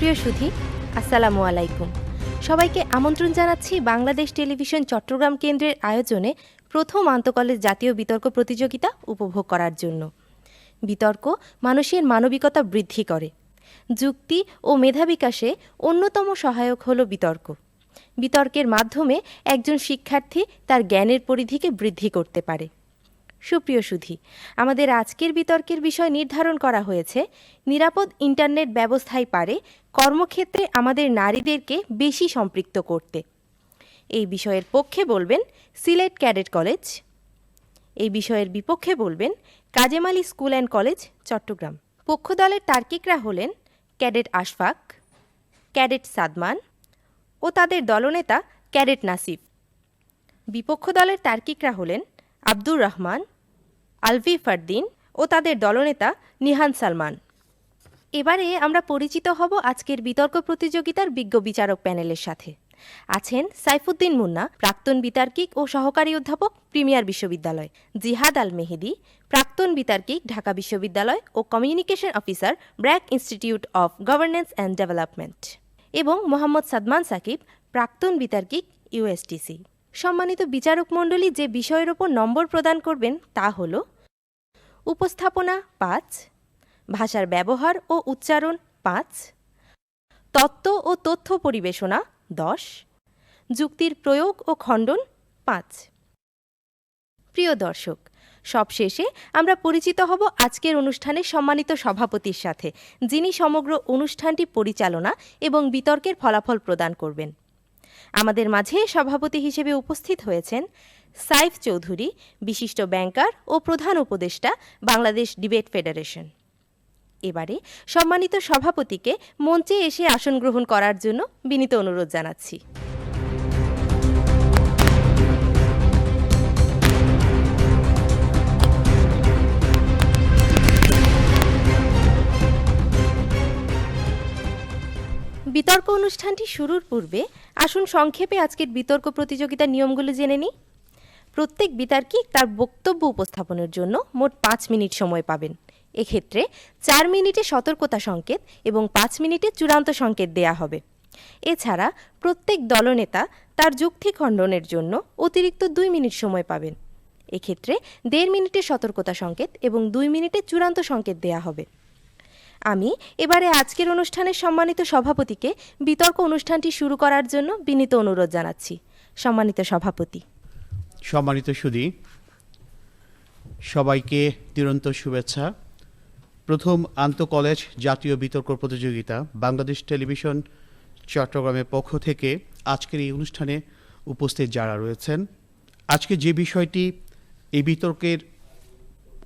প্রিয় সুধী, আসসালামু আলাইকুম। সবাইকে আমন্ত্রণ জানাচ্ছি বাংলাদেশ টেলিভিশন চট্টগ্রাম কেন্দ্রের আয়োজনে প্রথম আন্তঃকলেজ জাতীয় বিতর্ক প্রতিযোগিতা উপভোগ করার জন্য। বিতর্ক মানুষের মানবিকতা বৃদ্ধি করে। যুক্তি ও মেধা বিকাশে অন্যতম সহায়ক হল বিতর্ক। বিতর্কের মাধ্যমে একজন শিক্ষার্থী তার জ্ঞানের পরিধিকে বৃদ্ধি করতে পারে। সুপ্রিয় সুধী, আমাদের আজকের বিতর্কের বিষয় নির্ধারণ করা হয়েছে নিরাপদ ইন্টারনেট ব্যবস্থাই পারে কর্মক্ষেত্রে আমাদের নারীদেরকে বেশি সম্পৃক্ত করতে। এই বিষয়ের পক্ষে বলবেন সিলেট ক্যাডেট কলেজ, এই বিষয়ের বিপক্ষে বলবেন Kazem Ali school and college Chattogram. পক্ষ দলের তার্কিকরা হলেন ক্যাডেট আশফাক, ক্যাডেট সাদমান ও তাদের দলনেতা ক্যাডেট নাসিফ। বিপক্ষ দলের তার্কিকরা হলেন আব্দুর রহমান, আলভি ফারদিন ও তাদের দলনেতা নিহান সালমান। এবারে আমরা পরিচিত হব আজকের বিতর্ক প্রতিযোগিতার বিজ্ঞ বিচারক প্যানেলের সাথে। আছেন সাইফুদ্দিন মুন্না, প্রাক্তন বিতার্কিক ও সহকারী অধ্যাপক, প্রিমিয়ার বিশ্ববিদ্যালয়; জিহাদ আল মেহেদি, প্রাক্তন বিতার্কিক, ঢাকা বিশ্ববিদ্যালয় ও communication officer, BRAC institute of governance and development; এবং মোহাম্মদ সাদমান সাকিব, প্রাক্তন বিতার্কিক, ইউএসটিসি। সম্মানিত বিচারক মণ্ডলী যে বিষয়ের ওপর নম্বর প্রদান করবেন তা হল উপস্থাপনা 5, ভাষার ব্যবহার ও উচ্চারণ 5, তত্ত্ব ও তথ্য পরিবেশনা 10, যুক্তির প্রয়োগ ও খণ্ডন 5। প্রিয় দর্শক, সবশেষে আমরা পরিচিত হব আজকের অনুষ্ঠানের সম্মানিত সভাপতির সাথে, যিনি সমগ্র অনুষ্ঠানটি পরিচালনা এবং বিতর্কের ফলাফল প্রদান করবেন। আমাদের মাঝে সভাপতি হিসেবে উপস্থিত হয়েছেন সাইফ চৌধুরী, বিশিষ্ট ব্যাংকার ও প্রধান উপদেষ্টা, বাংলাদেশ ডিবেট ফেডারেশন। এবারে সম্মানিত সভাপতিকে মঞ্চে এসে আসন গ্রহণ করার জন্য বিনীত অনুরোধ জানাচ্ছি। বিতর্ক অনুষ্ঠানটি শুরুর পূর্বে আসুন সংক্ষেপে আজকের বিতর্ক প্রতিযোগিতার নিয়মগুলো জেনে নিই। প্রত্যেক বিতার্কিক তার বক্তব্য উপস্থাপনের জন্য মোট 5 মিনিট সময় পাবেন। এক্ষেত্রে 4 মিনিটে সতর্কতা সংকেত এবং 5 মিনিটে চূড়ান্ত সংকেত দেয়া হবে। এছাড়া প্রত্যেক দলনেতা তার যুক্তি খণ্ডনের জন্য অতিরিক্ত 2 মিনিট সময় পাবেন। এক্ষেত্রে 1.5 মিনিটে সতর্কতা সংকেত এবং 2 মিনিটে চূড়ান্ত সংকেত দেয়া হবে। আমি এবারে আজকের অনুষ্ঠানের সম্মানিত সভাপতিকে বিতর্ক অনুষ্ঠানটি শুরু করার জন্য বিনীত অনুরোধ জানাচ্ছি। সম্মানিত সভাপতি। সম্মানিত সুধী, সবাইকে চিরন্তন শুভেচ্ছা। প্রথম আন্তঃকলেজ জাতীয় বিতর্ক প্রতিযোগিতা বাংলাদেশ টেলিভিশন চট্টগ্রামের পক্ষ থেকে আজকের এই অনুষ্ঠানে উপস্থিত যারা রয়েছেন, আজকে যে বিষয়টি এই বিতর্কের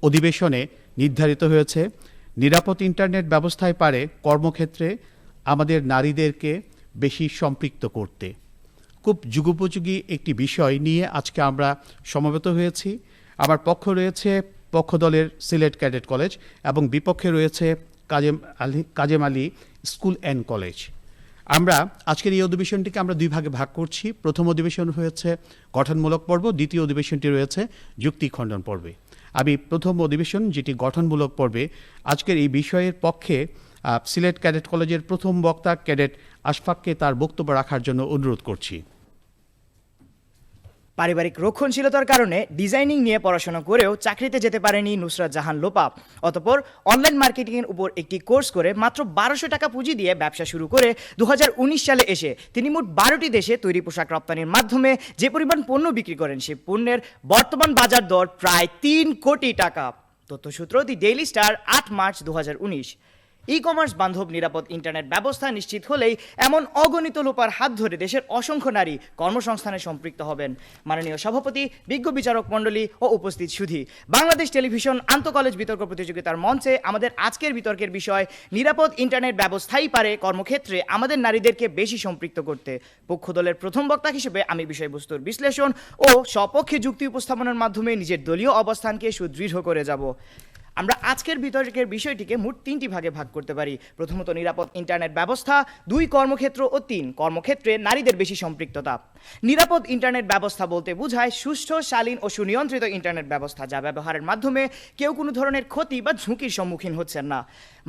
অধিবেশনে নির্ধারিত হয়েছে, নিরাপদ ইন্টারনেট ব্যবস্থায় পারে কর্মক্ষেত্রে আমাদের নারীদেরকে বেশি সম্পৃক্ত করতে। খুব যুগোপযোগী একটি বিষয় নিয়ে আজকে আমরা সমবেত হয়েছি। আমার পক্ষ রয়েছে পক্ষ দলের সিলেট ক্যাডেট কলেজ এবং বিপক্ষে রয়েছে Kazem Ali school and college. আমরা আজকের এই অধিবেশনটিকে আমরা 2 ভাগে ভাগ করছি। প্রথম অধিবেশন হয়েছে গঠনমূলক পর্ব, দ্বিতীয় অধিবেশনটি রয়েছে যুক্তি খণ্ডন পর্বে। আমি প্রথম অধিবেশন, যেটি গঠনমূলক পর্বে, আজকের এই বিষয়ের পক্ষে সিলেট ক্যাডেট কলেজের প্রথম বক্তা ক্যাডেট আশফাককে তার বক্তব্য রাখার জন্য অনুরোধ করছি। পারিবারিক রক্ষণশীলতার কারণে ডিজাইনিং নিয়ে পড়াশোনা করেও চাকরিতে যেতে পারেনি নুসরাত জাহান লোপা। অতঃপর অনলাইন মার্কেটিংয়ের উপর একটি কোর্স করে মাত্র 1200 টাকা পুঁজি দিয়ে ব্যবসা শুরু করে 2019 সালে এসে তিনি মোট 12টি দেশে তৈরি পোশাক রপ্তানির মাধ্যমে যে পরিমাণ পণ্য বিক্রি করেন, সেই পণ্যের বর্তমান বাজার দর প্রায় 3 কোটি টাকা। তথ্যসূত্র the Daily Star, 8 March 2019। E commerce বান্ধব নিরাপদ ইন্টারনেট ব্যবস্থা নিশ্চিত হলেই এমন অগণিত লোপার হাত ধরে দেশের অসংখ্য নারী কর্মসংস্থানে সম্পৃক্ত হবেন। মাননীয় সভাপতি, বিজ্ঞ বিচারক মণ্ডলী ও উপস্থিত সুধী, বাংলাদেশ টেলিভিশন আন্তঃকলেজ বিতর্ক প্রতিযোগিতার মঞ্চে আমাদের আজকের বিতর্কের বিষয় নিরাপদ ইন্টারনেট ব্যবস্থাই পারে কর্মক্ষেত্রে আমাদের নারীদেরকে বেশি সম্পৃক্ত করতে। পক্ষ দলের প্রথম বক্তা হিসেবে আমি বিষয়বস্তুর বিশ্লেষণ ও সপক্ষে যুক্তি উপস্থাপনের মাধ্যমে নিজের দলীয় অবস্থানকে সুদৃঢ় করে যাব। আমরা আজকের বিতর্কের বিষয়টিকে মোট 3টি ভাগে ভাগ করতে পারি। প্রথমত নিরাপদ ইন্টারনেট ব্যবস্থা, 2 কর্মক্ষেত্র ও 3 কর্মক্ষেত্রে নারীদের বেশি সম্পৃক্ততা। নিরাপদ ইন্টারনেট ব্যবস্থা বলতে বোঝায় সুষ্ঠু, শালীন ও সুনিয়ন্ত্রিত ইন্টারনেট ব্যবস্থা, যা ব্যবহারের মাধ্যমে কেউ কোনো ধরনের ক্ষতি বা ঝুঁকির সম্মুখীন হচ্ছেন না।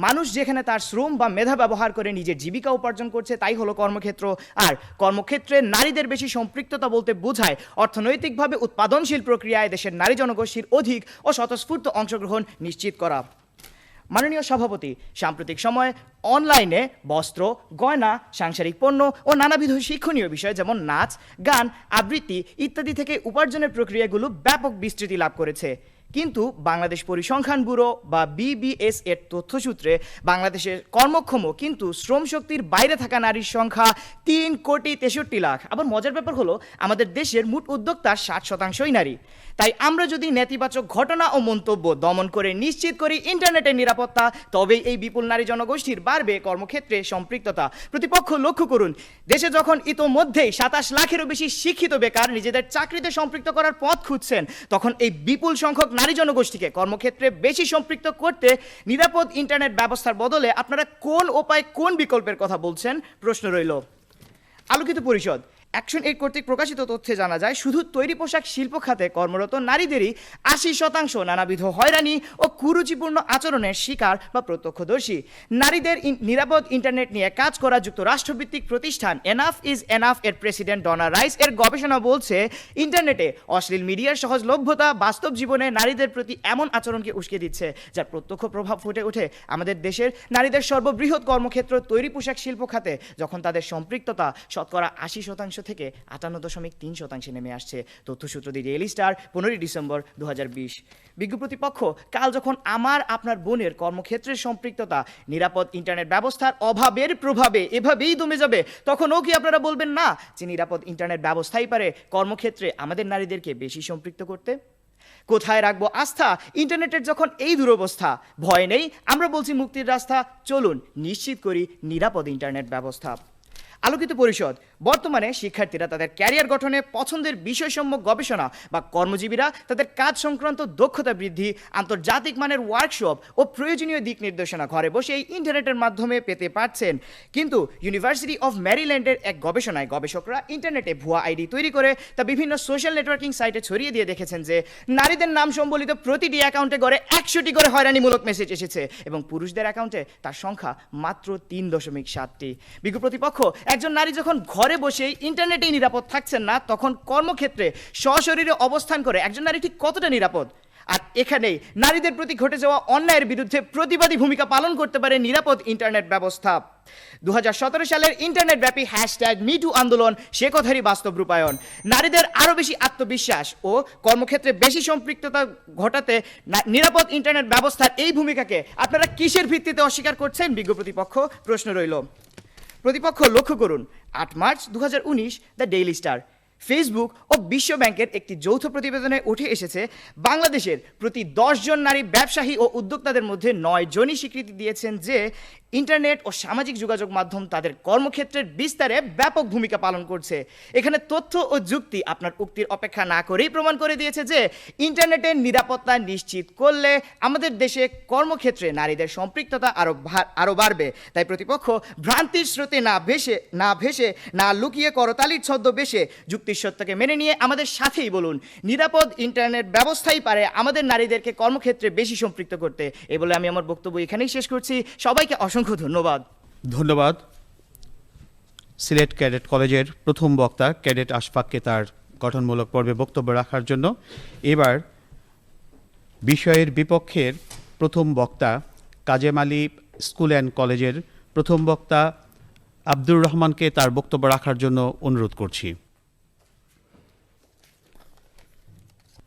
মানুষ যেখানে তার শ্রম বা মেধা ব্যবহার করে নিজের জীবিকা উপার্জন করছে, তাই হলো কর্মক্ষেত্র। আর কর্মক্ষেত্রে নারীদের বেশি সম্পৃক্ততা বলতে বোঝায় অর্থনৈতিকভাবে উৎপাদনশীল প্রক্রিয়ায় দেশের নারী জনগোষ্ঠীর অধিক ও স্বতঃস্ফূর্ত অংশগ্রহণ নিশ্চিত করা। মাননীয় সভাপতি, সাম্প্রতিক সময়ে অনলাইনে বস্ত্র, গয়না, সাংসারিক পণ্য ও নানাবিধ শিক্ষণীয় বিষয় যেমন নাচ, গান, আবৃত্তি ইত্যাদি থেকে উপার্জনের প্রক্রিয়াগুলো ব্যাপক বিস্তৃতি লাভ করেছে। কিন্তু বাংলাদেশ পরিসংখ্যান ব্যুরো বা বিবিএস এর তথ্যসূত্রে বাংলাদেশের কর্মক্ষম কিন্তু শ্রমশক্তির বাইরে থাকা নারীর সংখ্যা 3,63,00,000। আবার মজার ব্যাপার হলো আমাদের দেশের মোট উদ্যোক্তার 60%ই নারী। তাই আমরা যদি নেতিবাচক ঘটনা ও মন্তব্য দমন করে নিশ্চিত করি ইন্টারনেটের নিরাপত্তা, তবেই এই বিপুল নারী জনগোষ্ঠীর বাড়বে কর্মক্ষেত্রে সম্পৃক্ততা। প্রতিপক্ষ লক্ষ্য করুন, দেশে যখন ইতোমধ্যেই 27 লাখেরও বেশি শিক্ষিত বেকার নিজেদের চাকরিতে সম্পৃক্ত করার পথ খুঁজছেন, তখন এই বিপুল সংখ্যক নারী জনগোষ্ঠীকে কর্মক্ষেত্রে বেশি সম্পৃক্ত করতে নিরাপদ ইন্টারনেট ব্যবস্থার বদলে আপনারা কোন উপায়, কোন বিকল্পের কথা বলছেন, প্রশ্ন রইল। আলোকিত পরিষদ অ্যাকশন এইড কর্তৃক প্রকাশিত তথ্যে জানা যায়, শুধু তৈরি পোশাক শিল্প খাতে কর্মরত নারীদেরই 80% নানাবিধ হয়রানি ও কুরুচিপূর্ণ আচরণের শিকার বা প্রত্যক্ষদর্শী। নারীদের নিরাপদ ইন্টারনেট নিয়ে কাজ করা যুক্তরাষ্ট্রভিত্তিক প্রতিষ্ঠান এনাফ ইজ এনাফ এর প্রেসিডেন্ট ডনা রাইস এর গবেষণা বলছে, ইন্টারনেটে অশ্লীল মিডিয়ার সহজলভ্যতা বাস্তব জীবনে নারীদের প্রতি এমন আচরণকে উস্কে দিচ্ছে, যার প্রত্যক্ষ প্রভাব ফুটে ওঠে আমাদের দেশের নারীদের সর্ববৃহৎ কর্মক্ষেত্র তৈরি পোশাক শিল্প খাতে, যখন তাদের সম্পৃক্ততা শতকরা 80% থেকে 58.3% নেমে আসছে। তথ্যসূত্র দি ডেইলি স্টার, 15 ডিসেম্বর 2020। বিজ্ঞ প্রতিপক্ষ, কাল যখন আমার আপনার বোনের কর্মক্ষেত্রের সম্পৃক্ততা নিরাপদ ইন্টারনেট ব্যবস্থার অভাবের প্রভাবে এভাবেই দমে যাবে, তখনও কি আপনারা বলবেন না যে নিরাপদ ইন্টারনেট ব্যবস্থাই পারে কর্মক্ষেত্রে আমাদের নারীদেরকে বেশি সম্পৃক্ত করতে? কোথায় রাখবো আস্থা ইন্টারনেটের যখন এই দুরবস্থা? ভয় নেই, আমরা বলছি মুক্তির রাস্তা। চলুন নিশ্চিত করি নিরাপদ ইন্টারনেট ব্যবস্থা। আলোকিত পরিষদ, বর্তমানে শিক্ষার্থীরা তাদের ক্যারিয়ার গঠনে পছন্দের বিষয়সম্যক গবেষণা বা কর্মজীবীরা তাদের কাজ সংক্রান্ত দক্ষতা বৃদ্ধি, আন্তর্জাতিক মানের ওয়ার্কশপ ও প্রয়োজনীয় দিক নির্দেশনা ঘরে বসে এই ইন্টারনেটের মাধ্যমে পেতে পারছেন। কিন্তু ইউনিভার্সিটি অফ ম্যারিল্যান্ডের এক গবেষণায় গবেষকরা ইন্টারনেটে ভুয়া আইডি তৈরি করে তা বিভিন্ন সোশ্যাল নেটওয়ার্কিং সাইটে ছড়িয়ে দিয়ে দেখেছেন যে নারীদের নাম সম্বলিত প্রতিটি অ্যাকাউন্টে গড়ে 100টি করে হয়রানিমূলক মেসেজ এসেছে এবং পুরুষদের অ্যাকাউন্টে তার সংখ্যা মাত্র 3.7টি। বিজ্ঞ প্রতিপক্ষ, একজন নারী যখন ঘরে বসে ইন্টারনেটেই নিরাপদ থাকছেন না, তখন কর্মক্ষেত্রে সশরীরে অবস্থান করে একজন নারী ঠিক কতটা নিরাপদ? আর এখানেই নারীদের প্রতি ঘটে যাওয়া অন্যায়ের বিরুদ্ধে প্রতিবাদী ভূমিকা পালন করতে পারে নিরাপদ ইন্টারনেট ব্যবস্থা। 2017 সালের ইন্টারনেট ব্যাপী #MeToo আন্দোলন সে কথারই বাস্তব রূপায়ণ। নারীদের আরও বেশি আত্মবিশ্বাস ও কর্মক্ষেত্রে বেশি সম্পৃক্ততা ঘটাতে নিরাপদ ইন্টারনেট ব্যবস্থার এই ভূমিকাকে আপনারা কিসের ভিত্তিতে অস্বীকার করছেন? বিজ্ঞ প্রতিপক্ষ, প্রশ্ন রইল। প্রতিপক্ষ লক্ষ্য করুন, 8 March 2019 the Daily Star, Facebook ও বিশ্ব ব্যাংকের একটি যৌথ প্রতিবেদনে উঠে এসেছে, বাংলাদেশের প্রতি 10 জন নারী ব্যবসায়ী ও উদ্যোক্তাদের মধ্যে 9 জনই স্বীকৃতি দিয়েছেন যে ইন্টারনেট ও সামাজিক যোগাযোগ মাধ্যম তাদের কর্মক্ষেত্রের বিস্তারে ব্যাপক ভূমিকা পালন করছে। এখানে তথ্য ও যুক্তি আপনার উক্তির অপেক্ষা না করেই প্রমাণ করে দিয়েছে যে ইন্টারনেটের নিরাপত্তা নিশ্চিত করলে আমাদের দেশে কর্মক্ষেত্রে নারীদের সম্পৃক্ততা আরও বাড়বে। তাই প্রতিপক্ষ ভ্রান্তির স্রোতে না ভেসে না লুকিয়ে করতালির ছদ্মবেশে যুক্তির সত্যকে মেনে নিয়ে আমাদের সাথেই বলুন, নিরাপদ ইন্টারনেট ব্যবস্থাই পারে আমাদের নারীদেরকে কর্মক্ষেত্রে বেশি সম্পৃক্ত করতে। এ বলে আমি আমার বক্তব্য এখানেই শেষ করছি। সবাইকে অসংখ্য ধন্যবাদ। সিলেট ক্যাডেট কলেজের প্রথম বক্তা ক্যাডেট আশফাককে তার গঠনমূলক পর্বে বক্তব্য রাখার জন্য। এবার বিষয়ের বিপক্ষের প্রথম বক্তা কাজেম আলী স্কুল অ্যান্ড কলেজের প্রথম বক্তা আব্দুর রহমানকে তার বক্তব্য রাখার জন্য অনুরোধ করছি।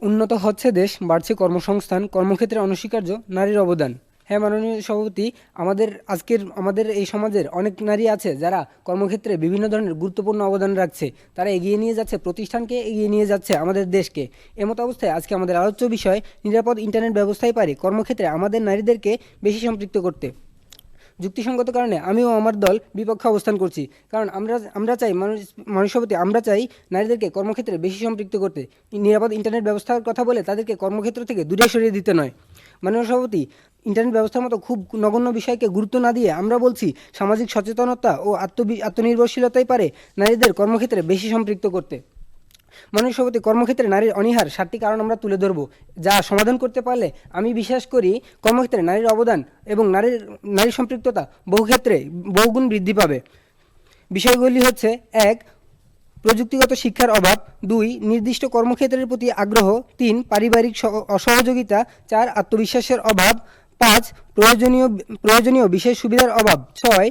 উন্নত হচ্ছে দেশ, বাড়ছে কর্মসংস্থান, কর্মক্ষেত্রে অনস্বীকার্য নারীর অবদান। হ্যাঁ মাননীয় সভাপতি, আমাদের এই সমাজের অনেক নারী আছে যারা কর্মক্ষেত্রে বিভিন্ন ধরনের গুরুত্বপূর্ণ অবদান রাখছে। তারা এগিয়ে নিয়ে যাচ্ছে প্রতিষ্ঠানকে, এগিয়ে নিয়ে যাচ্ছে আমাদের দেশকে। এমত অবস্থায় আজকে আমাদের আলোচ্য বিষয় নিরাপদ ইন্টারনেট ব্যবস্থাই পারে কর্মক্ষেত্রে আমাদের নারীদেরকে বেশি সম্পৃক্ত করতে। যুক্তিসঙ্গত কারণে আমিও আমার দল বিপক্ষে অবস্থান করছি, কারণ আমরা চাই মাননীয় সভাপতি, আমরা চাই নারীদেরকে কর্মক্ষেত্রে বেশি সম্পৃক্ত করতে। নিরাপদ ইন্টারনেট ব্যবস্থার কথা বলে তাদেরকে কর্মক্ষেত্র থেকে দূরে সরিয়ে দিতে নয়। মাননীয় সভাপতি, ইন্টারনেট ব্যবস্থার মতো খুব নগণ্য বিষয়কে গুরুত্ব না দিয়ে আমরা বলছি সামাজিক সচেতনতা ও আত্মনির্ভরশীলতাই পারে নারীদের কর্মক্ষেত্রে বেশি সম্পৃক্ত করতে। মাননীয় সভাপতি, কর্মক্ষেত্রে নারীর অনীহার 7টি কারণ আমরা তুলে ধরব, যা সমাধান করতে পারলে আমি বিশ্বাস করি কর্মক্ষেত্রে নারীর অবদান এবং নারী সম্পৃক্ততা বহুগুণ বৃদ্ধি পাবে। বিষয়গুলি হচ্ছে: 1. প্রযুক্তিগত শিক্ষার অভাব, 2. নির্দিষ্ট কর্মক্ষেত্রের প্রতি আগ্রহ, 3. পারিবারিক অসহযোগিতা, 4. আত্মবিশ্বাসের অভাব, 5. প্রয়োজনীয় বিশেষ সুবিধার অভাব, 6.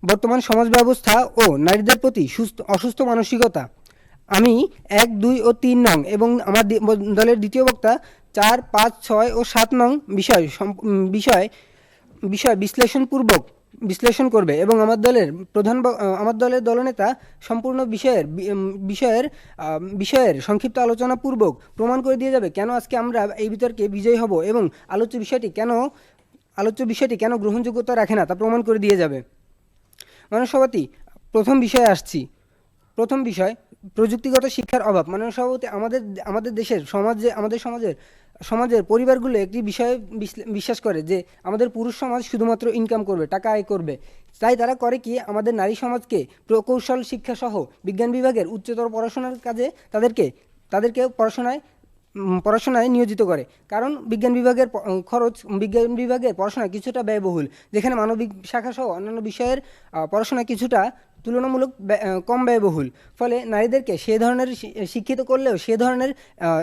বর্তমান সমাজ ব্যবস্থা ও নারীদের প্রতি অসুস্থ মানসিকতা। আমি 1, 2 ও 3 নং এবং আমার দলের দ্বিতীয় বক্তা 4, 5, 6 ও 7 নং বিষয় বিশ্লেষণ করবে এবং আমার দলের দলনেতা সম্পূর্ণ বিষয়ের সংক্ষিপ্ত আলোচনা পূর্বক প্রমাণ করে দিয়ে যাবে কেন আজকে আমরা এই বিতর্কে বিজয়ী হব এবং আলোচ্য বিষয়টি কেন গ্রহণযোগ্যতা রাখে না তা প্রমাণ করে দিয়ে যাবে। মাননীয় সভাপতি, প্রথম বিষয় প্রযুক্তিগত শিক্ষার অভাব। মাননীয় সভাপতি, আমাদের দেশের সমাজের পরিবারগুলো একটি বিষয়ে বিশ্বাস করে যে আমাদের পুরুষ সমাজ শুধুমাত্র ইনকাম করবে, টাকা আয় করবে। তাই তারা করে কি, আমাদের নারী সমাজকে প্রকৌশল শিক্ষা সহ বিজ্ঞান বিভাগের উচ্চতর পড়াশোনার কাজে তাদেরকে পড়াশোনায় নিয়োজিত করে। কারণ বিজ্ঞান বিভাগের পড়াশোনা কিছুটা ব্যয়বহুল, যেখানে মানবিক শাখা সহ অন্যান্য বিষয়ের পড়াশোনা কিছুটা তুলনামূলক কম ব্যয়বহুল। ফলে নারীদেরকে সে ধরনের শিক্ষিত করলেও সে ধরনের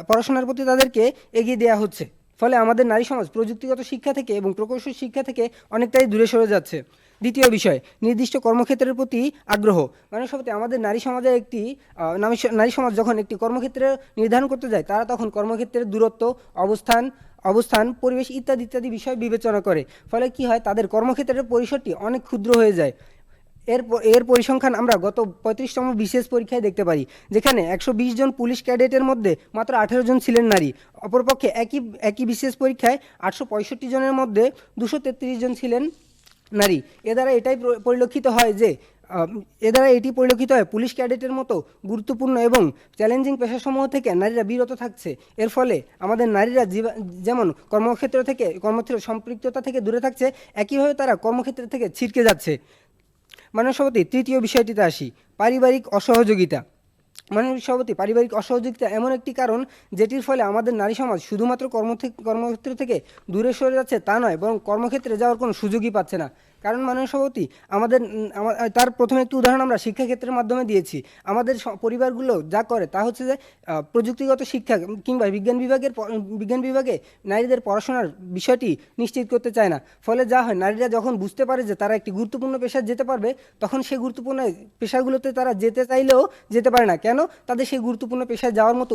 পড়াশোনার প্রতি তাদেরকে এগিয়ে দেওয়া হচ্ছে। ফলে আমাদের নারী সমাজ প্রযুক্তিগত শিক্ষা থেকে এবং প্রকৌশল শিক্ষা থেকে অনেকটাই দূরে সরে যাচ্ছে। দ্বিতীয় বিষয়, নির্দিষ্ট কর্মক্ষেত্রের প্রতি আগ্রহ। মাননীয় সভাপতি, আমাদের নারী সমাজ যখন একটি কর্মক্ষেত্রে নির্ধারণ করতে যায়, তারা তখন কর্মক্ষেত্রের দূরত্ব, অবস্থান, পরিবেশ ইত্যাদি বিষয় বিবেচনা করে। ফলে কি হয়, তাদের কর্মক্ষেত্রের পরিসরটি অনেক ক্ষুদ্র হয়ে যায়। এর পরিসংখ্যান আমরা গত 35তম বিশেষ পরীক্ষায় দেখতে পারি, যেখানে 120 জন পুলিশ ক্যাডেটের মধ্যে মাত্র 18 জন ছিলেন নারী। অপরপক্ষে একই বিশেষ পরীক্ষায় 865 জনের মধ্যে 233 জন ছিলেন নারী। এ দ্বারা এটি পরিলক্ষিত হয় পুলিশ ক্যাডেটের মতো গুরুত্বপূর্ণ এবং চ্যালেঞ্জিং পেশাসমূহ থেকে নারীরা বিরত থাকছে। এর ফলে আমাদের নারীরা যেমন কর্মক্ষেত্র সম্পৃক্ততা থেকে দূরে থাকছে, একইভাবে তারা কর্মক্ষেত্র থেকে ছিটকে যাচ্ছে। মাননীয় সভাপতি, তৃতীয় বিষয়টিতে আসি, পারিবারিক অসহযোগিতা। মাননীয় সভাপতি, পারিবারিক অসহযোগিতা এমন একটি কারণ যেটির ফলে আমাদের নারী সমাজ শুধুমাত্র কর্মক্ষেত্র থেকে দূরে সরে যাচ্ছে তা নয়, বরং কর্মক্ষেত্রে যাওয়ার কোনো সুযোগই পাচ্ছে না। কারণ মাননীয় সভাপতি, তার প্রথমে একটি উদাহরণ আমরা শিক্ষাক্ষেত্রের মাধ্যমে দিয়েছি। আমাদের পরিবারগুলো যা করে তা হচ্ছে যে প্রযুক্তিগত শিক্ষা কিংবা বিজ্ঞান বিভাগে নারীদের পড়াশোনার বিষয়টি নিশ্চিত করতে চায় না। ফলে যা হয়, নারীরা যখন বুঝতে পারে যে তারা একটি গুরুত্বপূর্ণ পেশায় যেতে পারবে, তখন সেই গুরুত্বপূর্ণ পেশাগুলোতে তারা যেতে চাইলেও যেতে পারে না। কেন? তাদের সেই গুরুত্বপূর্ণ পেশায় যাওয়ার মতো